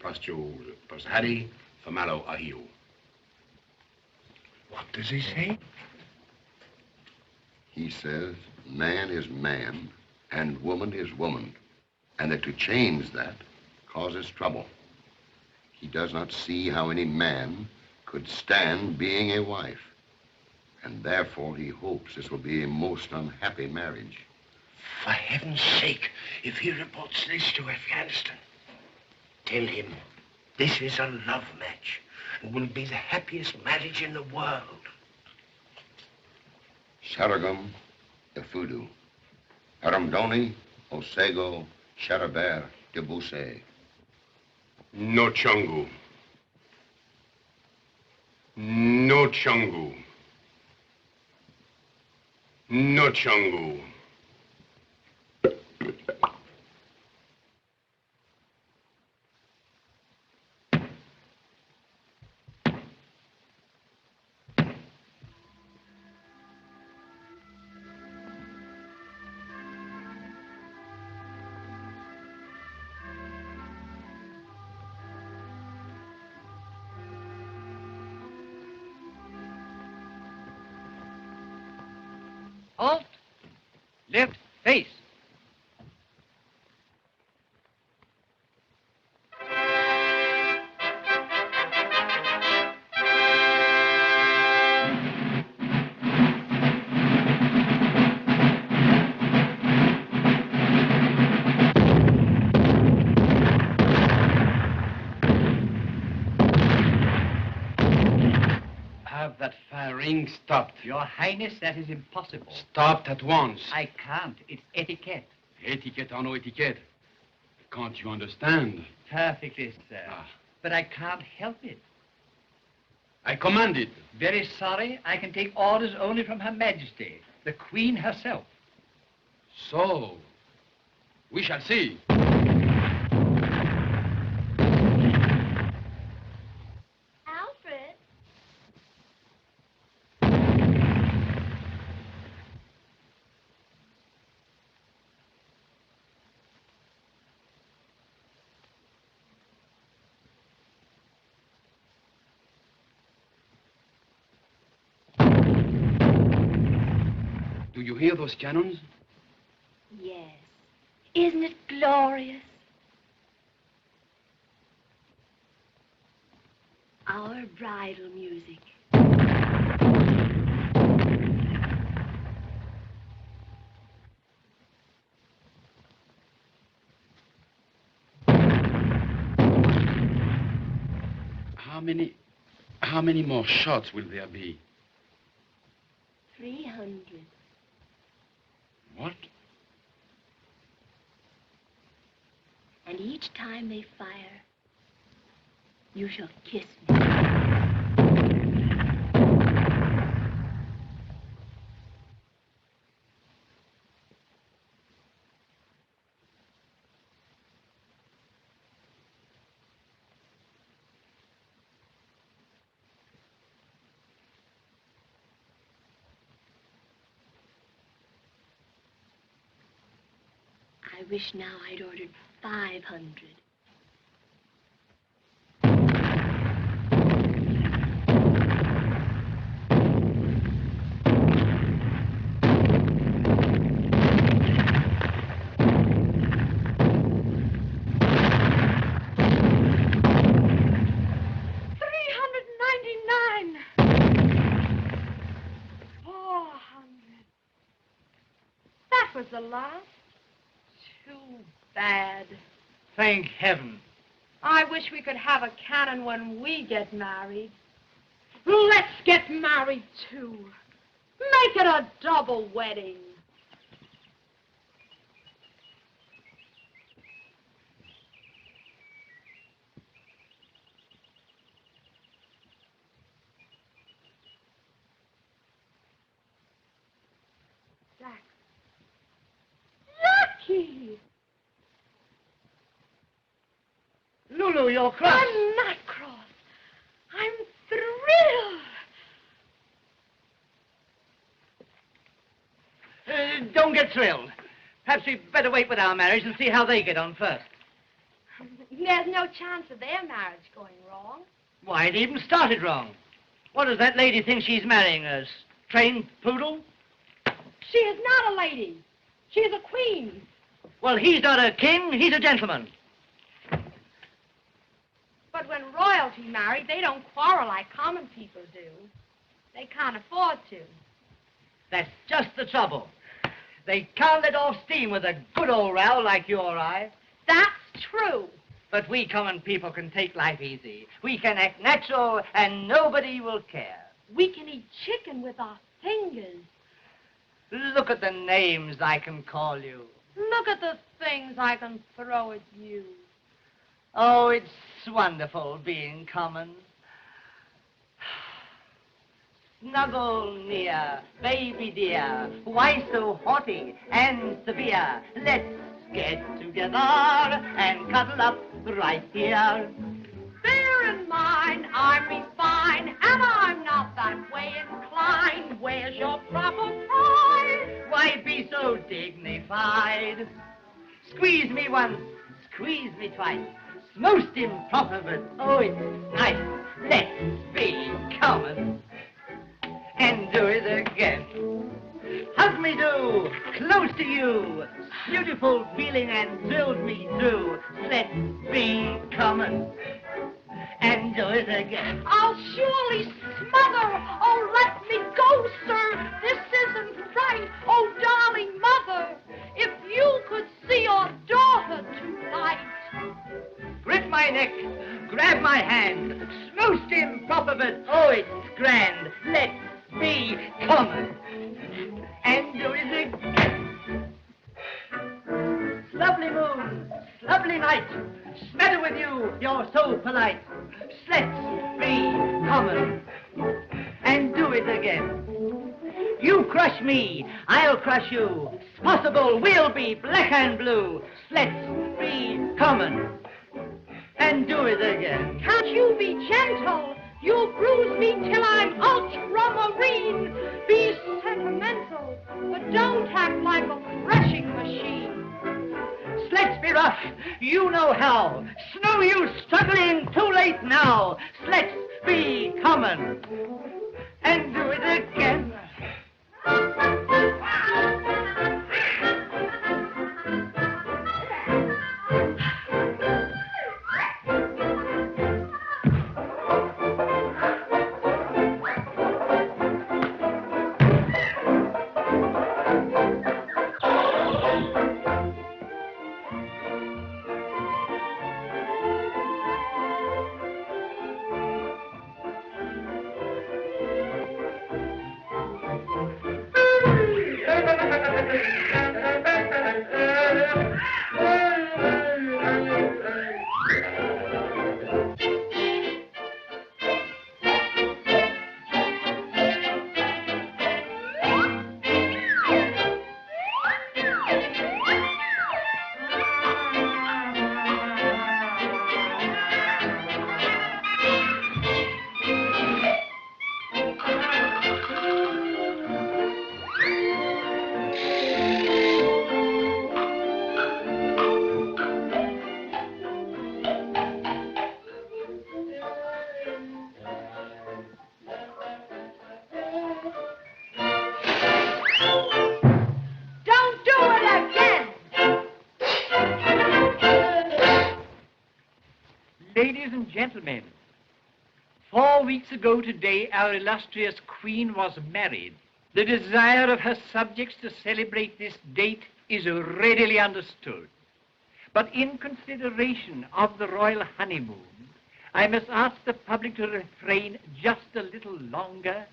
Prastio Prashadi, Famalo Ahiu. What does he say? He says man is man and woman is woman, and that to change that causes trouble. He does not see how any man could stand being a wife, and therefore he hopes this will be a most unhappy marriage. For heaven's sake, if he reports this to Afghanistan, tell him this is a love match and will be the happiest marriage in the world. Sharagam, Efudu, Aramdoni, Osego, Sharaber, Debuse. No Chungu. No Chungu. No Chungu. Halt! Left face. Have that firing stopped. Your Highness, that is impossible. Stopped at once. I can't. It's etiquette. Etiquette or no etiquette. Can't you understand? Perfectly, sir. But I can't help it. I command it. Very sorry. I can take orders only from Her Majesty, the Queen herself. So, we shall see. Alfred? Do you hear those cannons? Yes. Isn't it glorious? Our bridal music. How many more shots will there be? 300. What? And each time they fire, you shall kiss me. I wish now I'd ordered 500. That was the last. Too bad. Thank heaven. I wish we could have a cannon when we get married. Let's get married, too. Make it a double wedding. Jack. Lucky! Lulu, you're cross. I'm not cross. I'm thrilled. Don't get thrilled. Perhaps we'd better wait with our marriage and see how they get on first. There's no chance of their marriage going wrong. Why, it even started wrong. What does that lady think she's marrying? A trained poodle? She is not a lady. She is a queen. Well, he's not a king, he's a gentleman. But when royalty married, they don't quarrel like common people do. They can't afford to. That's just the trouble. They can't let off steam with a good old row like you or I. That's true. But we common people can take life easy. We can act natural and nobody will care. We can eat chicken with our fingers. Look at the names I can call you. Look at the things I can throw at you. Oh, it's wonderful being common. Snuggle near, baby dear, why so haughty and severe? Let's get together and cuddle up right here. Bear in mind, I'm refined, and I'm not that way inclined. Where's your proper pride? Why be so dignified? Squeeze me once, squeeze me twice. Most improper, but oh, it's nice. Let's be common and do it again. Hug me do, close to you. Beautiful feeling and thrills me through. Let's be common and do it again. I'll surely smother. Oh, let me go, sir. This isn't right. Oh, darling mother, if you could see your daughter tonight. Grip my neck, grab my hand. It's most improper, but oh, it's grand. Let's be common and do it again. Lovely moon, lovely night. Smatter with you, you're so polite. Let's be common and do it again. You crush me, I'll crush you. It's possible we'll be black and blue. Let's be common and do it again. Can't you be gentle? You'll bruise me till I'm ultramarine. Be sentimental, but don't act like a threshing machine. Let's be rough, you know how. It's no use struggling, too late now. Let's be common and do it again. Ladies and gentlemen, 4 weeks ago today, our illustrious queen was married. The desire of her subjects to celebrate this date is readily understood. But in consideration of the royal honeymoon, I must ask the public to refrain just a little longer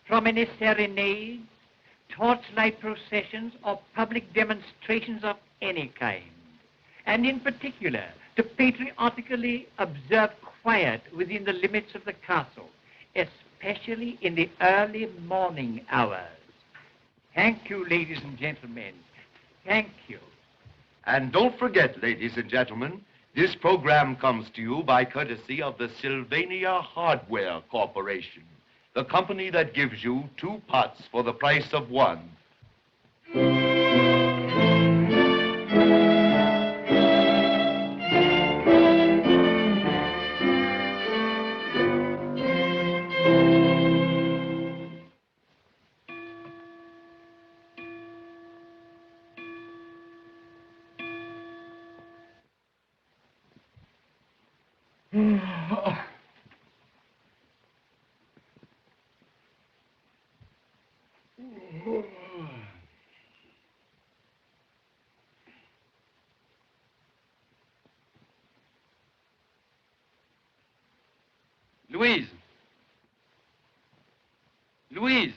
from any serenades, torchlight processions, or public demonstrations of any kind, and in particular to patriotically observe quiet within the limits of the castle, especially in the early morning hours. Thank you, ladies and gentlemen. Thank you. And don't forget, ladies and gentlemen, this program comes to you by courtesy of the Sylvania Hardware Corporation, the company that gives you 2 pots for the price of 1. Louise! Louise!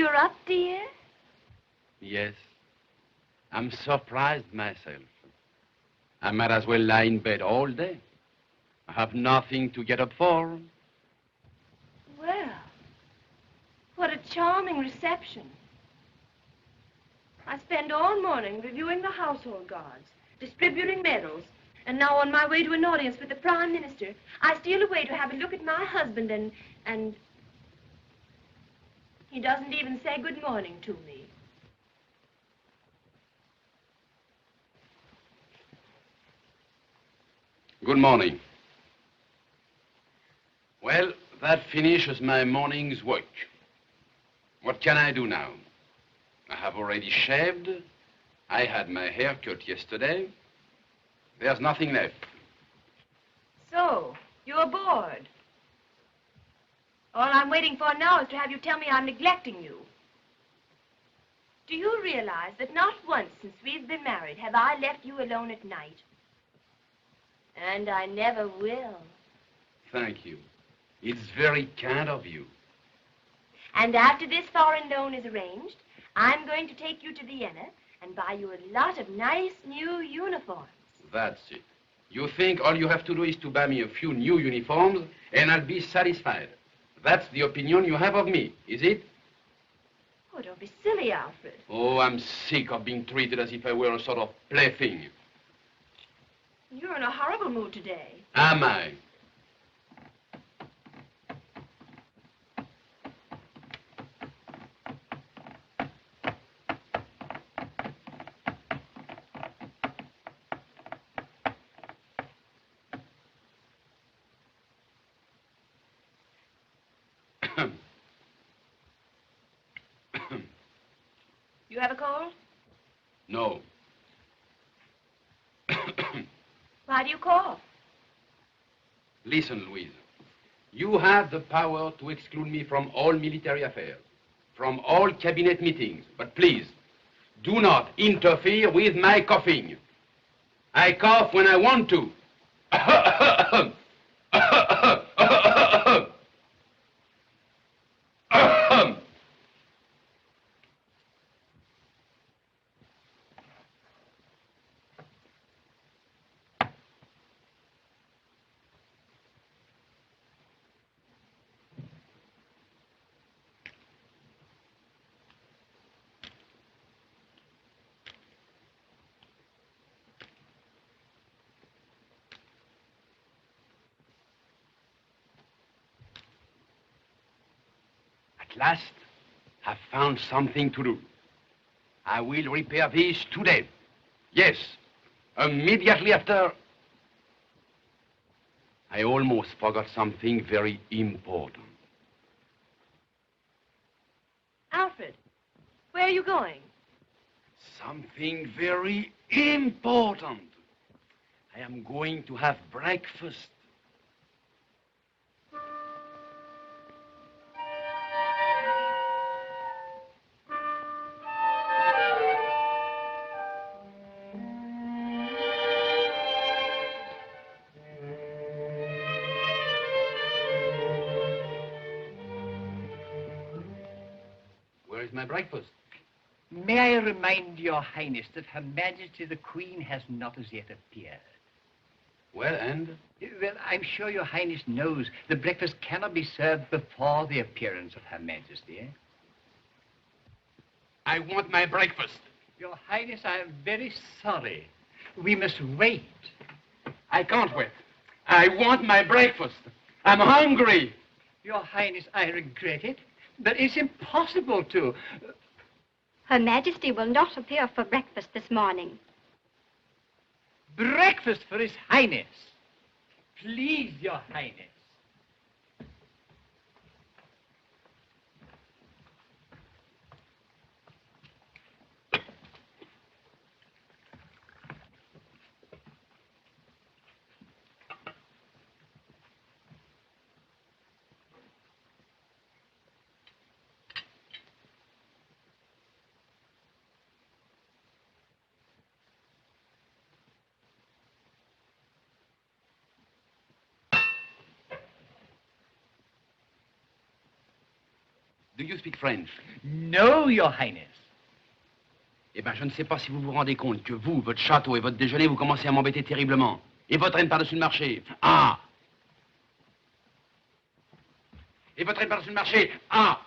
you're up, dear? Yes. I'm surprised myself. I might as well lie in bed all day. I have nothing to get up for. Well, what a charming reception. I spend all morning reviewing the household gods, distributing medals, and now on my way to an audience with the Prime Minister, I steal away to have a look at my husband and he doesn't even say good morning to me. Good morning. Well, that finishes my morning's work. What can I do now? I have already shaved. I had my hair cut yesterday. There's nothing left. So, you're bored. All I'm waiting for now is to have you tell me I'm neglecting you. Do you realize that not once since we've been married have I left you alone at night? And I never will. Thank you. It's very kind of you. And after this foreign loan is arranged, I'm going to take you to Vienna and buy you a lot of nice new uniforms. That's it. You think all you have to do is to buy me a few new uniforms and I'll be satisfied. That's the opinion you have of me, is it? Oh, don't be silly, Alfred. Oh, I'm sick of being treated as if I were a sort of plaything. You're in a horrible mood today. Am I? You have a cold? No. Why do you cough? Listen, Louise. You have the power to exclude me from all military affairs, from all cabinet meetings. But please, do not interfere with my coughing. I cough when I want to. At last, I've found something to do. I will repair this today. Yes, immediately after. I almost forgot something very important. Alfred, where are you going? Something very important. I am going to have breakfast. Where is my breakfast? May I remind your Highness that Her Majesty the Queen has not as yet appeared. Well, and? Well, I'm sure your Highness knows the breakfast cannot be served before the appearance of Her Majesty, eh? I want my breakfast. Your Highness, I am very sorry. We must wait. I can't wait. I want my breakfast. I'm hungry. Your Highness, I regret it, but it's impossible to. Her Majesty will not appear for breakfast this morning. Breakfast for His Highness. Please, Your Highness. Do you speak French? No, Your Highness. Eh bien, je ne sais pas si vous vous rendez compte que vous, votre château et votre déjeuner, vous commencez à m'embêter terriblement. Et votre reine par-dessus le marché. Ah! Et votre reine par-dessus le marché. Ah!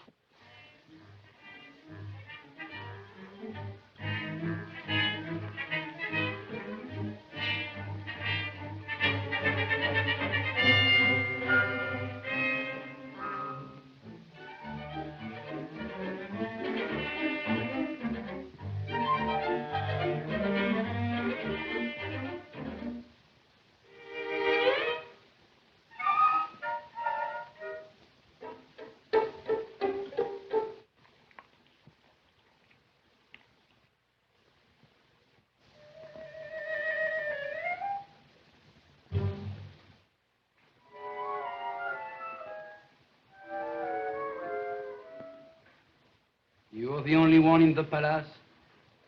You're the only one in the palace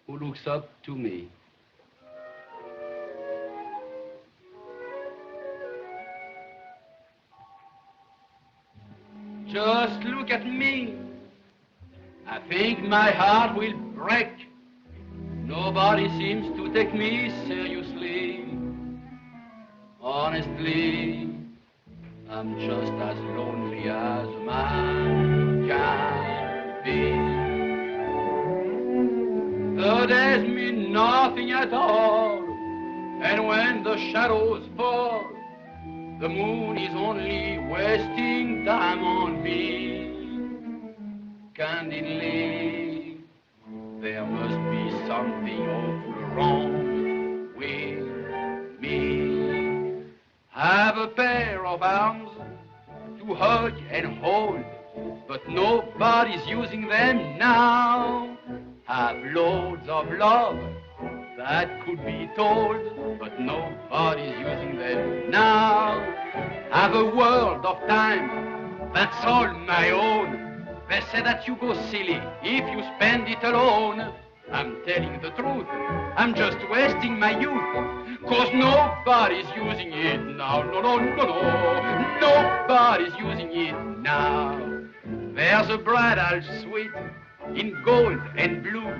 who looks up to me. Just look at me. I think my heart will break. Nobody seems to take me seriously. Honestly, I'm just as lonely as a man can be. The days mean nothing at all, and when the shadows fall, the moon is only wasting time on me. Candidly, there must be something awful wrong with me. Have a pair of arms to hug and hold, but nobody's using them now. Have loads of love that could be told, but nobody's using them now. Have a world of time, that's all my own. They say that you go silly if you spend it alone. I'm telling the truth, I'm just wasting my youth, 'cause nobody's using it now. No, no, no, no, nobody's using it now. There's a bridal suite in gold and blue,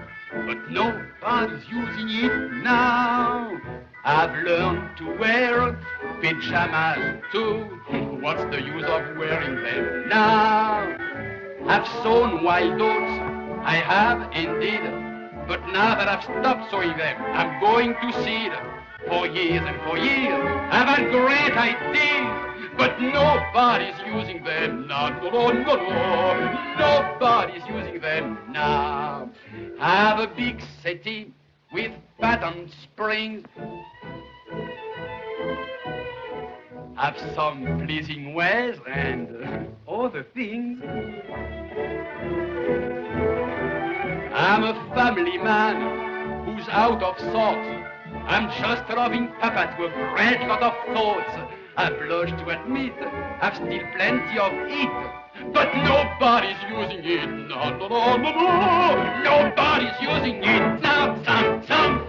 but nobody's using it now. I've learned to wear pajamas too. What's the use of wearing them now? I've sown wild oats, I have indeed, but now that I've stopped sowing them, I'm going to seed. For years and for years, I've had great ideas, but nobody's using them now. No, no, no, nobody's using them now. Have a big settee with patterned springs. Have some pleasing ways and other things. I'm a family man who's out of sorts. I'm just loving Papa to a great lot of thoughts. I blush to admit I've still plenty of it, but nobody's using it. No, no, no, no, no. Nobody's using it now. Some.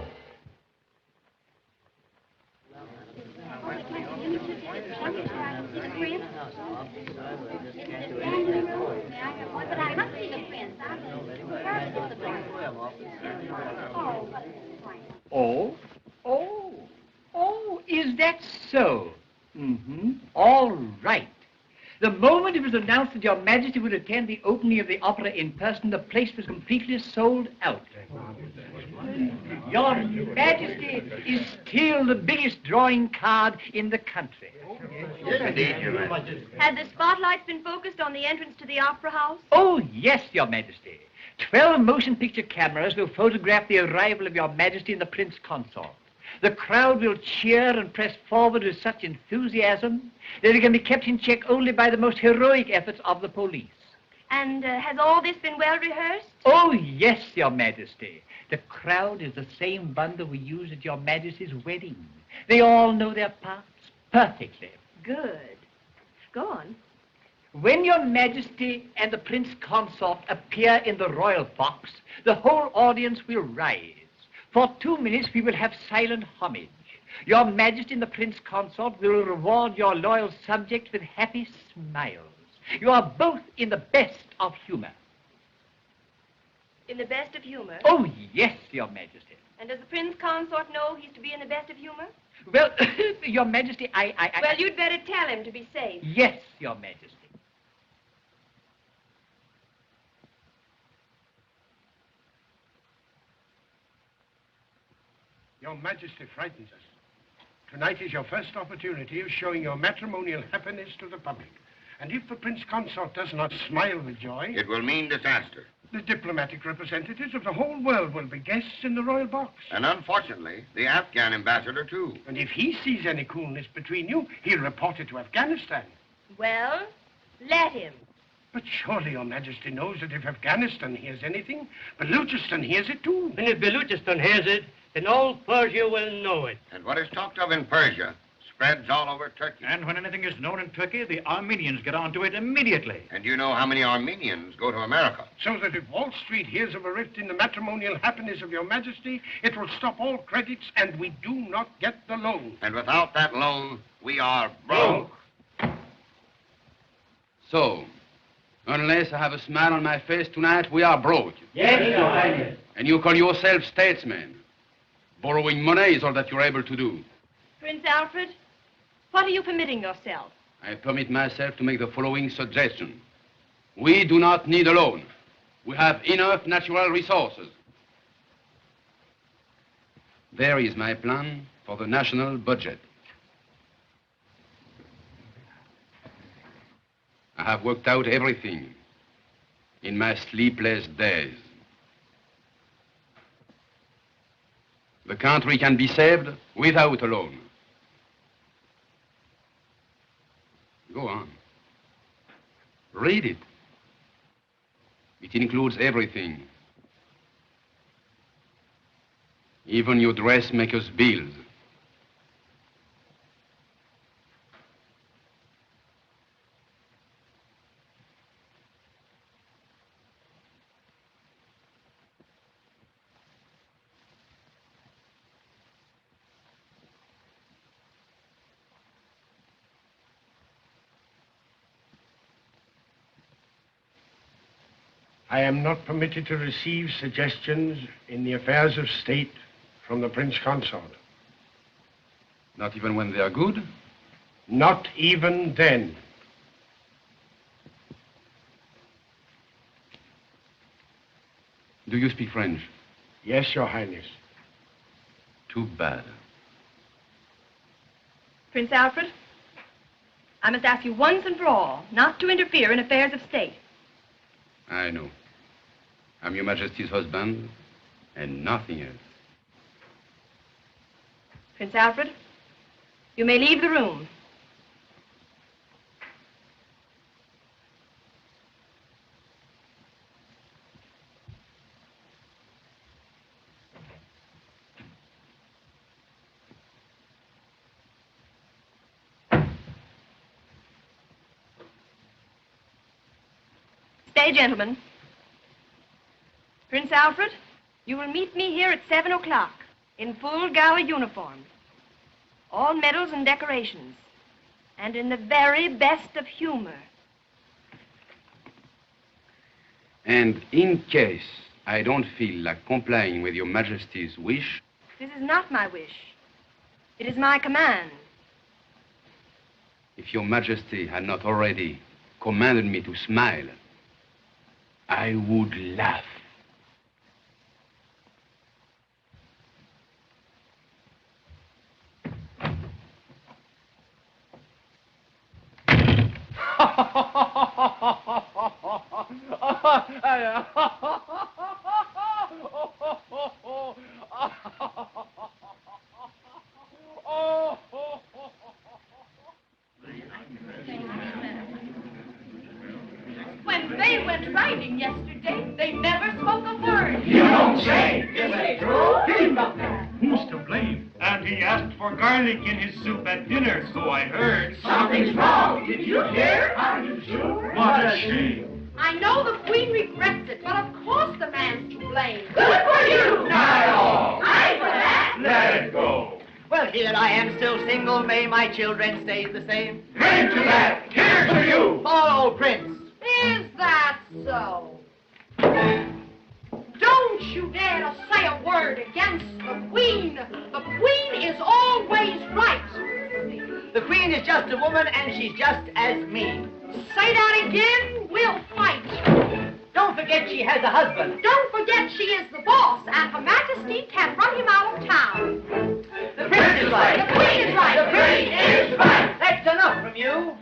Oh, is that so? All right. The moment it was announced that Your Majesty would attend the opening of the opera in person, the place was completely sold out. Your Majesty is still the biggest drawing card in the country. Yes, indeed, Your Majesty. Have the spotlights been focused on the entrance to the opera house? Oh, yes, Your Majesty. 12 motion picture cameras will photograph the arrival of Your Majesty and the Prince Consort. The crowd will cheer and press forward with such enthusiasm that it can be kept in check only by the most heroic efforts of the police. And has all this been well rehearsed? Oh, yes, Your Majesty. The crowd is the same one that we used at Your Majesty's wedding. They all know their parts perfectly. Good. Go on. When Your Majesty and the Prince Consort appear in the royal box, the whole audience will rise. For 2 minutes, we will have silent homage. Your Majesty and the Prince Consort will reward your loyal subjects with happy smiles. You are both in the best of humor. In the best of humor? Oh, yes, Your Majesty. And does the Prince Consort know he's to be in the best of humor? Well, Your Majesty, Well, you'd better tell him to be safe. Yes, Your Majesty. Your Majesty frightens us. Tonight is your first opportunity of showing your matrimonial happiness to the public. And if the Prince Consort does not smile with joy... It will mean disaster. The diplomatic representatives of the whole world will be guests in the royal box. And unfortunately, the Afghan ambassador, too. And if he sees any coolness between you, he'll report it to Afghanistan. Well, let him. But surely Your Majesty knows that if Afghanistan hears anything, Baluchistan hears it too. And if Baluchistan hears it, then all Persia will know it. And what is talked of in Persia spreads all over Turkey. And when anything is known in Turkey, the Armenians get onto it immediately. And you know how many Armenians go to America. So that if Wall Street hears of a rift in the matrimonial happiness of Your Majesty, it will stop all credits and we do not get the loan. And without that loan, we are broke. So, unless I have a smile on my face tonight, we are broke. Yes, Your Highness. And you call yourself statesmen. Borrowing money is all that you're able to do. Prince Alfred, what are you permitting yourself? I permit myself to make the following suggestion. We do not need a loan. We have enough natural resources. There is my plan for the national budget. I have worked out everything in my sleepless days. The country can be saved without a loan. Go on. Read it. It includes everything. Even your dressmaker's bills. I am not permitted to receive suggestions in the affairs of state from the Prince Consort. Not even when they are good? Not even then. Do you speak French? Yes, Your Highness. Too bad. Prince Alfred, I must ask you once and for all not to interfere in affairs of state. I know. I'm Your Majesty's husband and nothing else. Prince Alfred, you may leave the room. Stay, gentlemen. Prince Alfred, you will meet me here at 7 o'clock in full gala uniform. All medals and decorations. And in the very best of humor. And in case I don't feel like complying with Your Majesty's wish... This is not my wish. It is my command. If Your Majesty had not already commanded me to smile, I would laugh. When they went riding yesterday, they never spoke a word. You don't say. Is it true? Who's to blame? And he asked for garlic in his soup at dinner, so I heard. Something's wrong. Did you hear? Are you sure? What a shame. I know the Queen regrets it, but of course the man's to blame. Good for you! Not at all. I for that. Let it go. Well, here I am still single. May my children stay the same. Drink to that. Here's to you. Poor old Prince. Is that so? Don't just a woman, and she's just as me. Say that again, we'll fight. Don't forget she has a husband. Don't forget she is the boss, and Her Majesty can run him out of town. The prince is right. The queen is right. The prince is right. That's enough from you.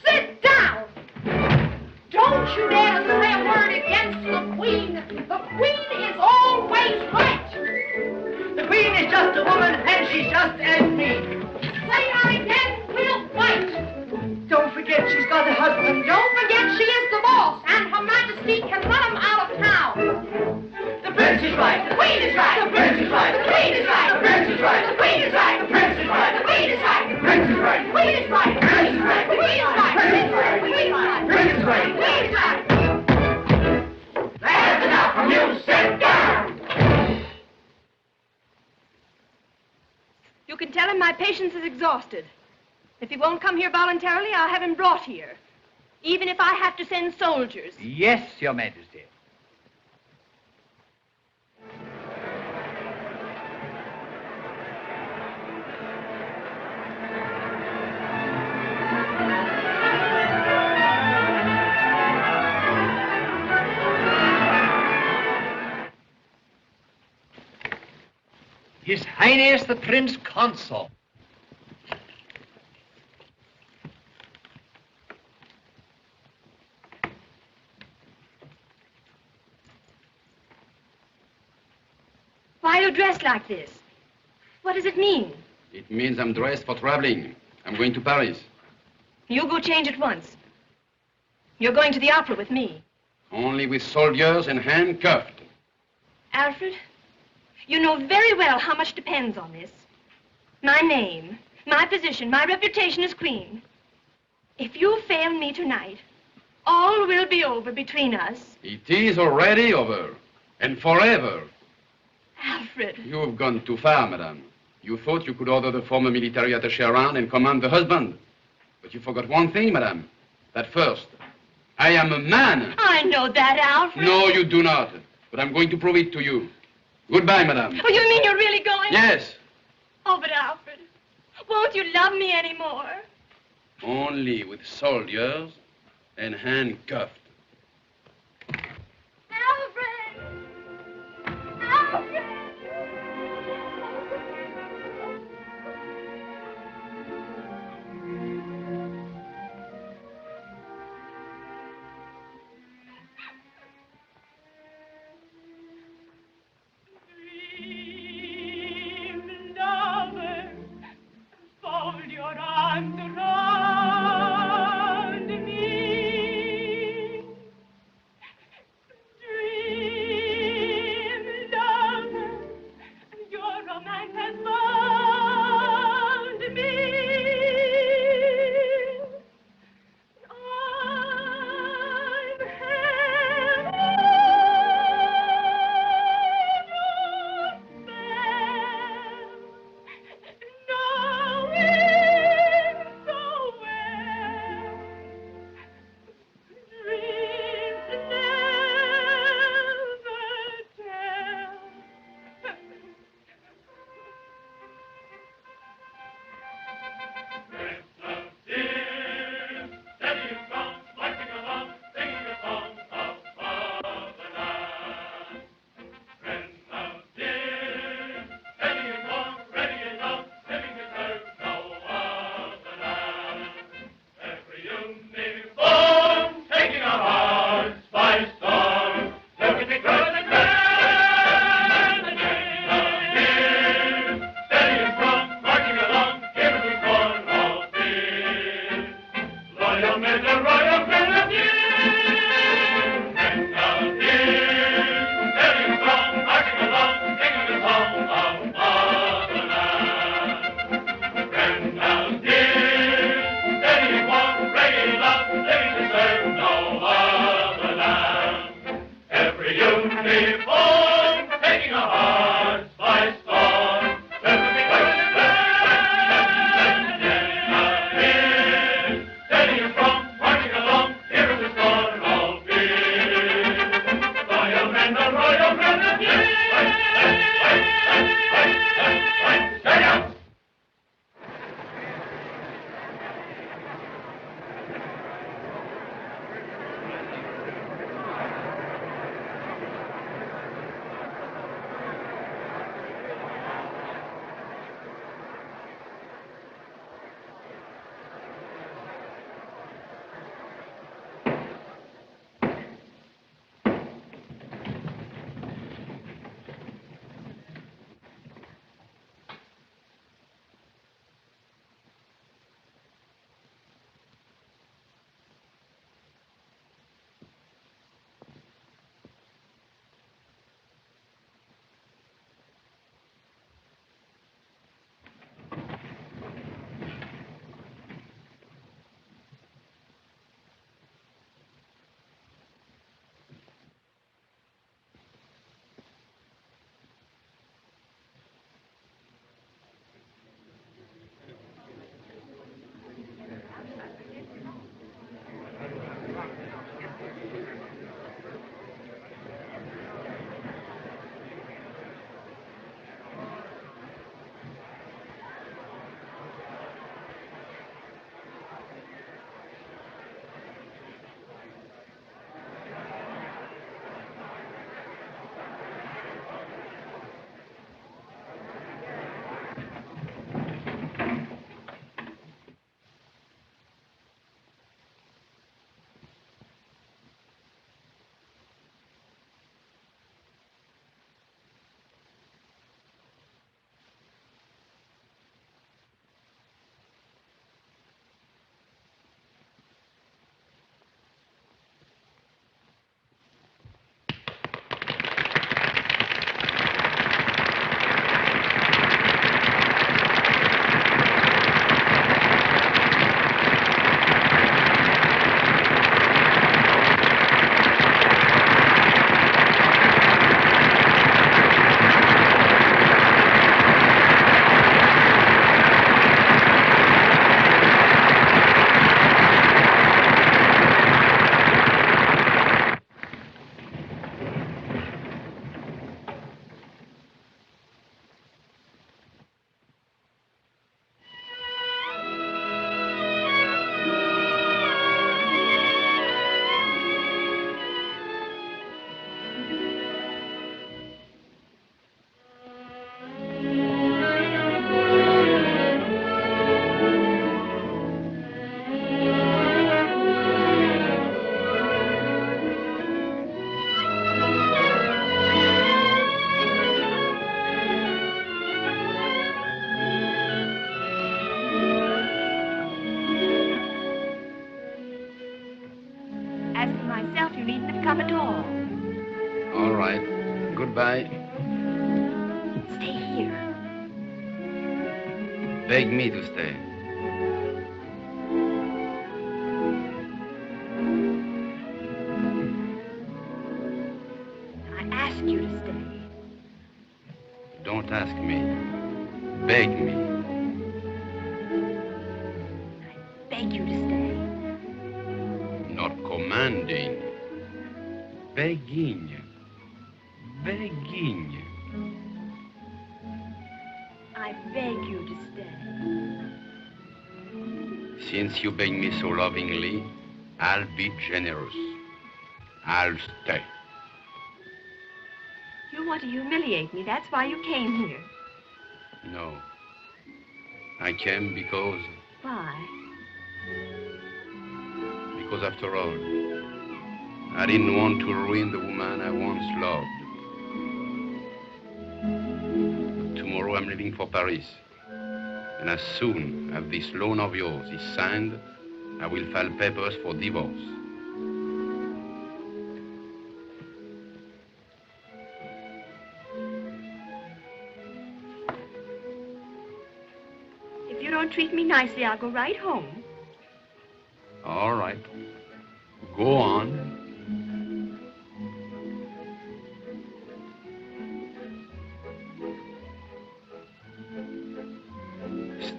Sit down. Don't you dare to say a word against the queen. The queen is always right. The queen is just a woman, and she's just as me. Say that again, we'll fight. Don't forget she's got a husband. Don't forget she is the boss, and Her Majesty can run him out of town. The prince is right. The queen is right. The prince is right. The queen is right. The prince is right. The queen is right. The prince is right. The queen is right. The prince is right. The queen is right. The prince is right. The queen is right. The prince is right. The queen is right. The prince is right. The queen is right. That's enough from you. Sit down. You can tell him my patience is exhausted. If he won't come here voluntarily, I'll have him brought here. Even if I have to send soldiers. Yes, Your Majesty. His Highness the Prince Consort. Why are you dressed like this? What does it mean? It means I'm dressed for traveling. I'm going to Paris. You go change at once. You're going to the opera with me. Only with soldiers and handcuffed. Alfred, you know very well how much depends on this. My name, my position, my reputation as queen. If you fail me tonight, all will be over between us. It is already over. And forever. Alfred. You've gone too far, madame. You thought you could order the former military attaché around and command the husband. But you forgot one thing, madame. That first, I am a man. I know that, Alfred. No, you do not. But I'm going to prove it to you. Goodbye, madame. Oh, you mean you're really going? Yes. Oh, but Alfred, won't you love me anymore? Only with soldiers and handcuffed. Alfred! Alfred! Fold your arms around me. Dream, lover, your romance has found me. I'm come at all. All right. Goodbye. Stay here. Beg me to stay. I ask you to stay. Don't ask me. Beg me. Beg you to stay. Not commanding. Begging. Begging. I beg you to stay. Since you beg me so lovingly, I'll be generous. I'll stay. You want to humiliate me. That's why you came here. No. I came because... Why? Because after all, I didn't want to ruin the woman I once loved. Tomorrow I'm leaving for Paris. And as soon as this loan of yours is signed, I will file papers for divorce. If you don't treat me nicely, I'll go right home. All right. Go on.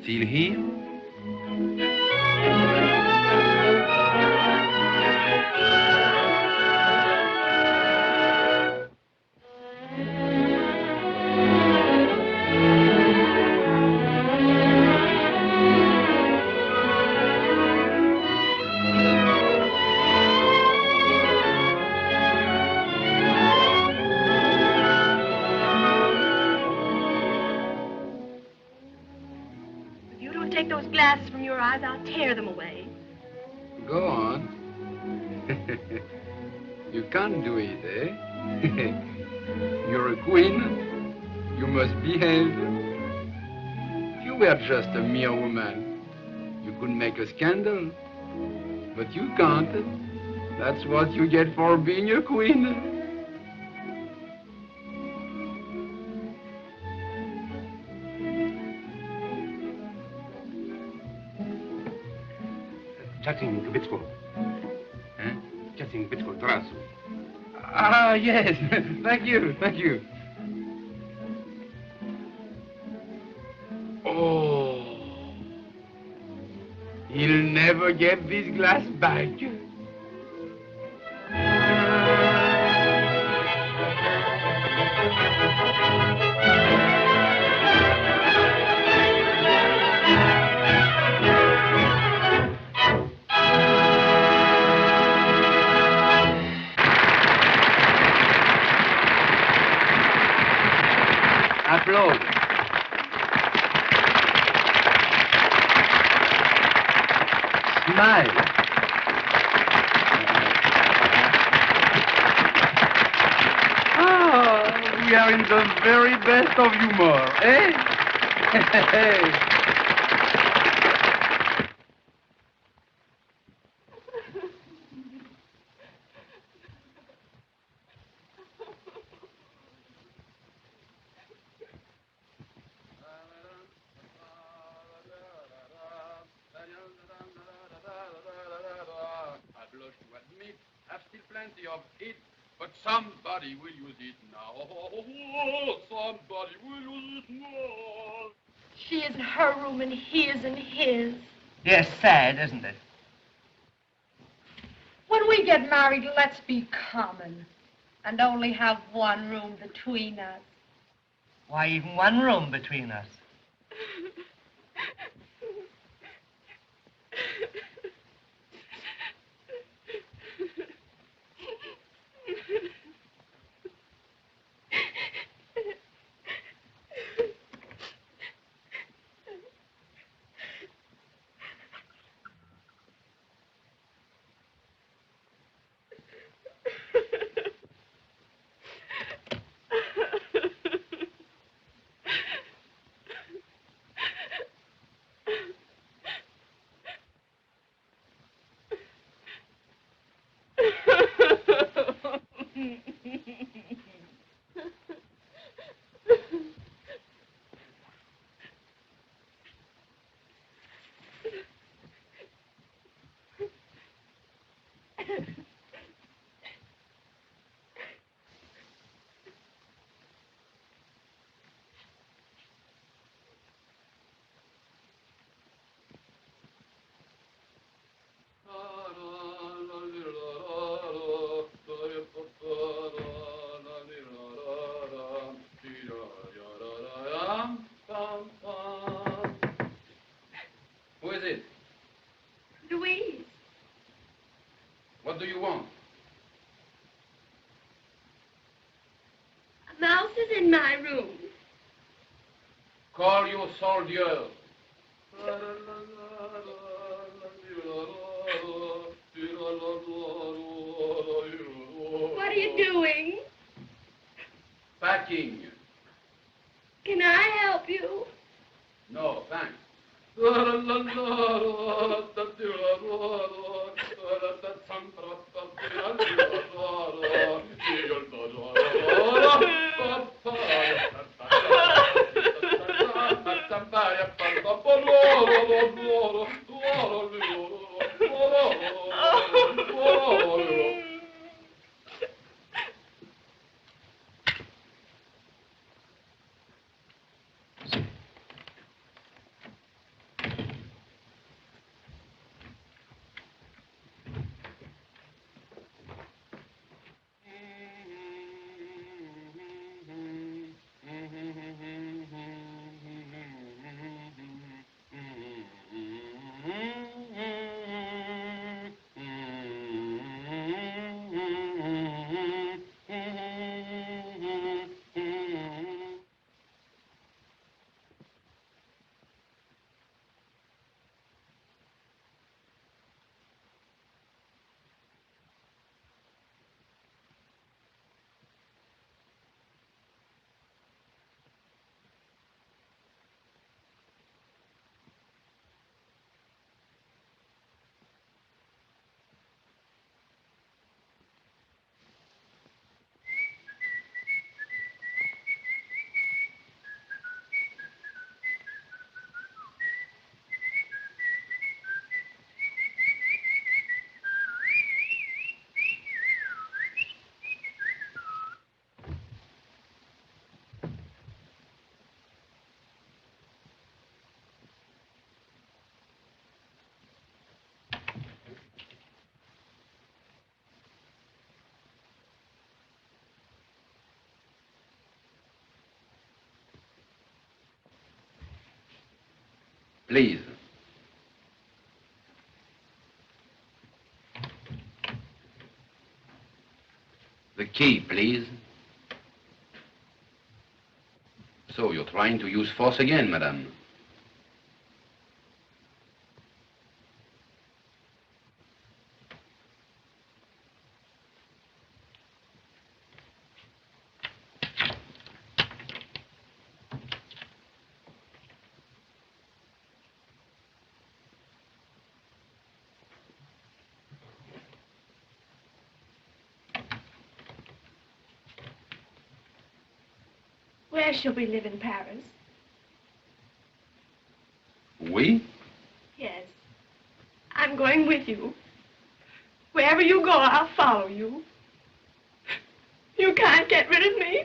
Still here? Take those glasses from your eyes, I'll tear them away. Go on. You can't do it, eh? You're a queen. You must behave. If you were just a mere woman, you could make a scandal. But you can't. That's what you get for being a queen. Chatting Kubitsko. Huh? Chatting Kubitsko, Drasu. Ah, yes. Thank you, thank you. Oh. He'll never get this glass back. Applaud. Smile. Ah, we are in the very best of humor, eh? I blush to admit, I've still plenty of it, but somebody will use it now. Oh, somebody will use it now. She is in her room and he is in his. Yes, sad, isn't it? When we get married, let's be common and only have one room between us. Why, even one room between us. do you want? A mouse is in my room. Call your soldiers. What are you doing? Packing. Can I help you? No, thanks. Please. The key, please. So you're trying to use force again, madame. Where shall we live in Paris? We? Yes. I'm going with you. Wherever you go, I'll follow you. You can't get rid of me.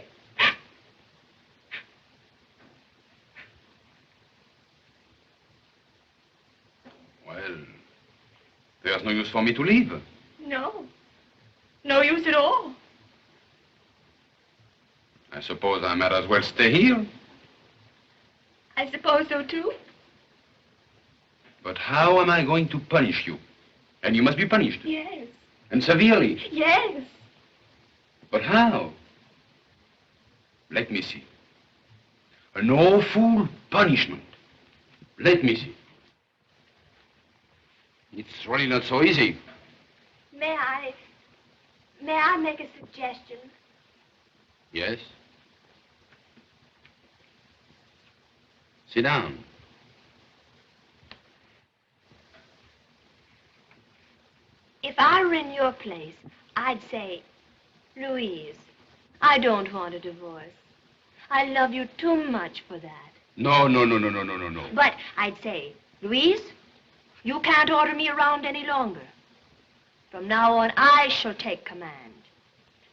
Well, there's no use for me to leave. No. No use at all. I suppose I might as well stay here. I suppose so, too. But how am I going to punish you? And you must be punished. Yes. And severely. Yes. But how? Let me see. An awful punishment. Let me see. It's really not so easy. May I make a suggestion? Yes? Sit down. If I were in your place, I'd say, Louise, I don't want a divorce. I love you too much for that. No. But I'd say, Louise, you can't order me around any longer. From now on, I shall take command.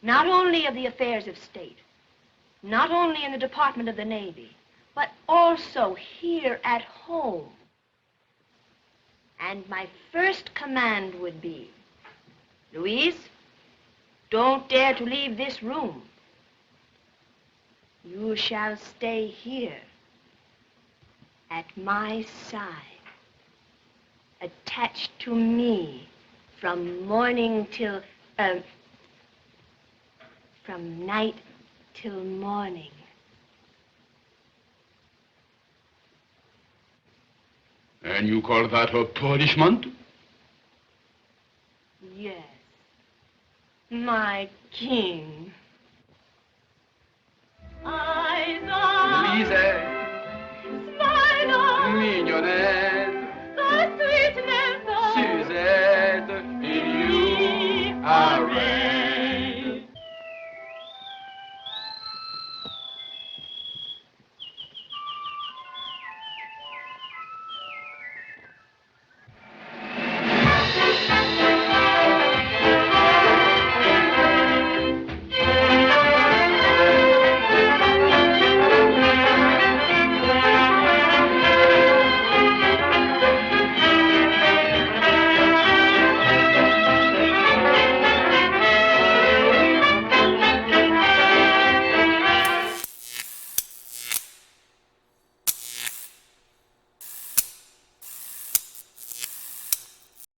Not only of the affairs of state, not only in the Department of the Navy, but also here at home. And my first command would be, Louise, don't dare to leave this room. You shall stay here, at my side, attached to me From morning till, from night till morning. And you call that a punishment? Yes. My king. Eyes on Louise, Spider, mignonette.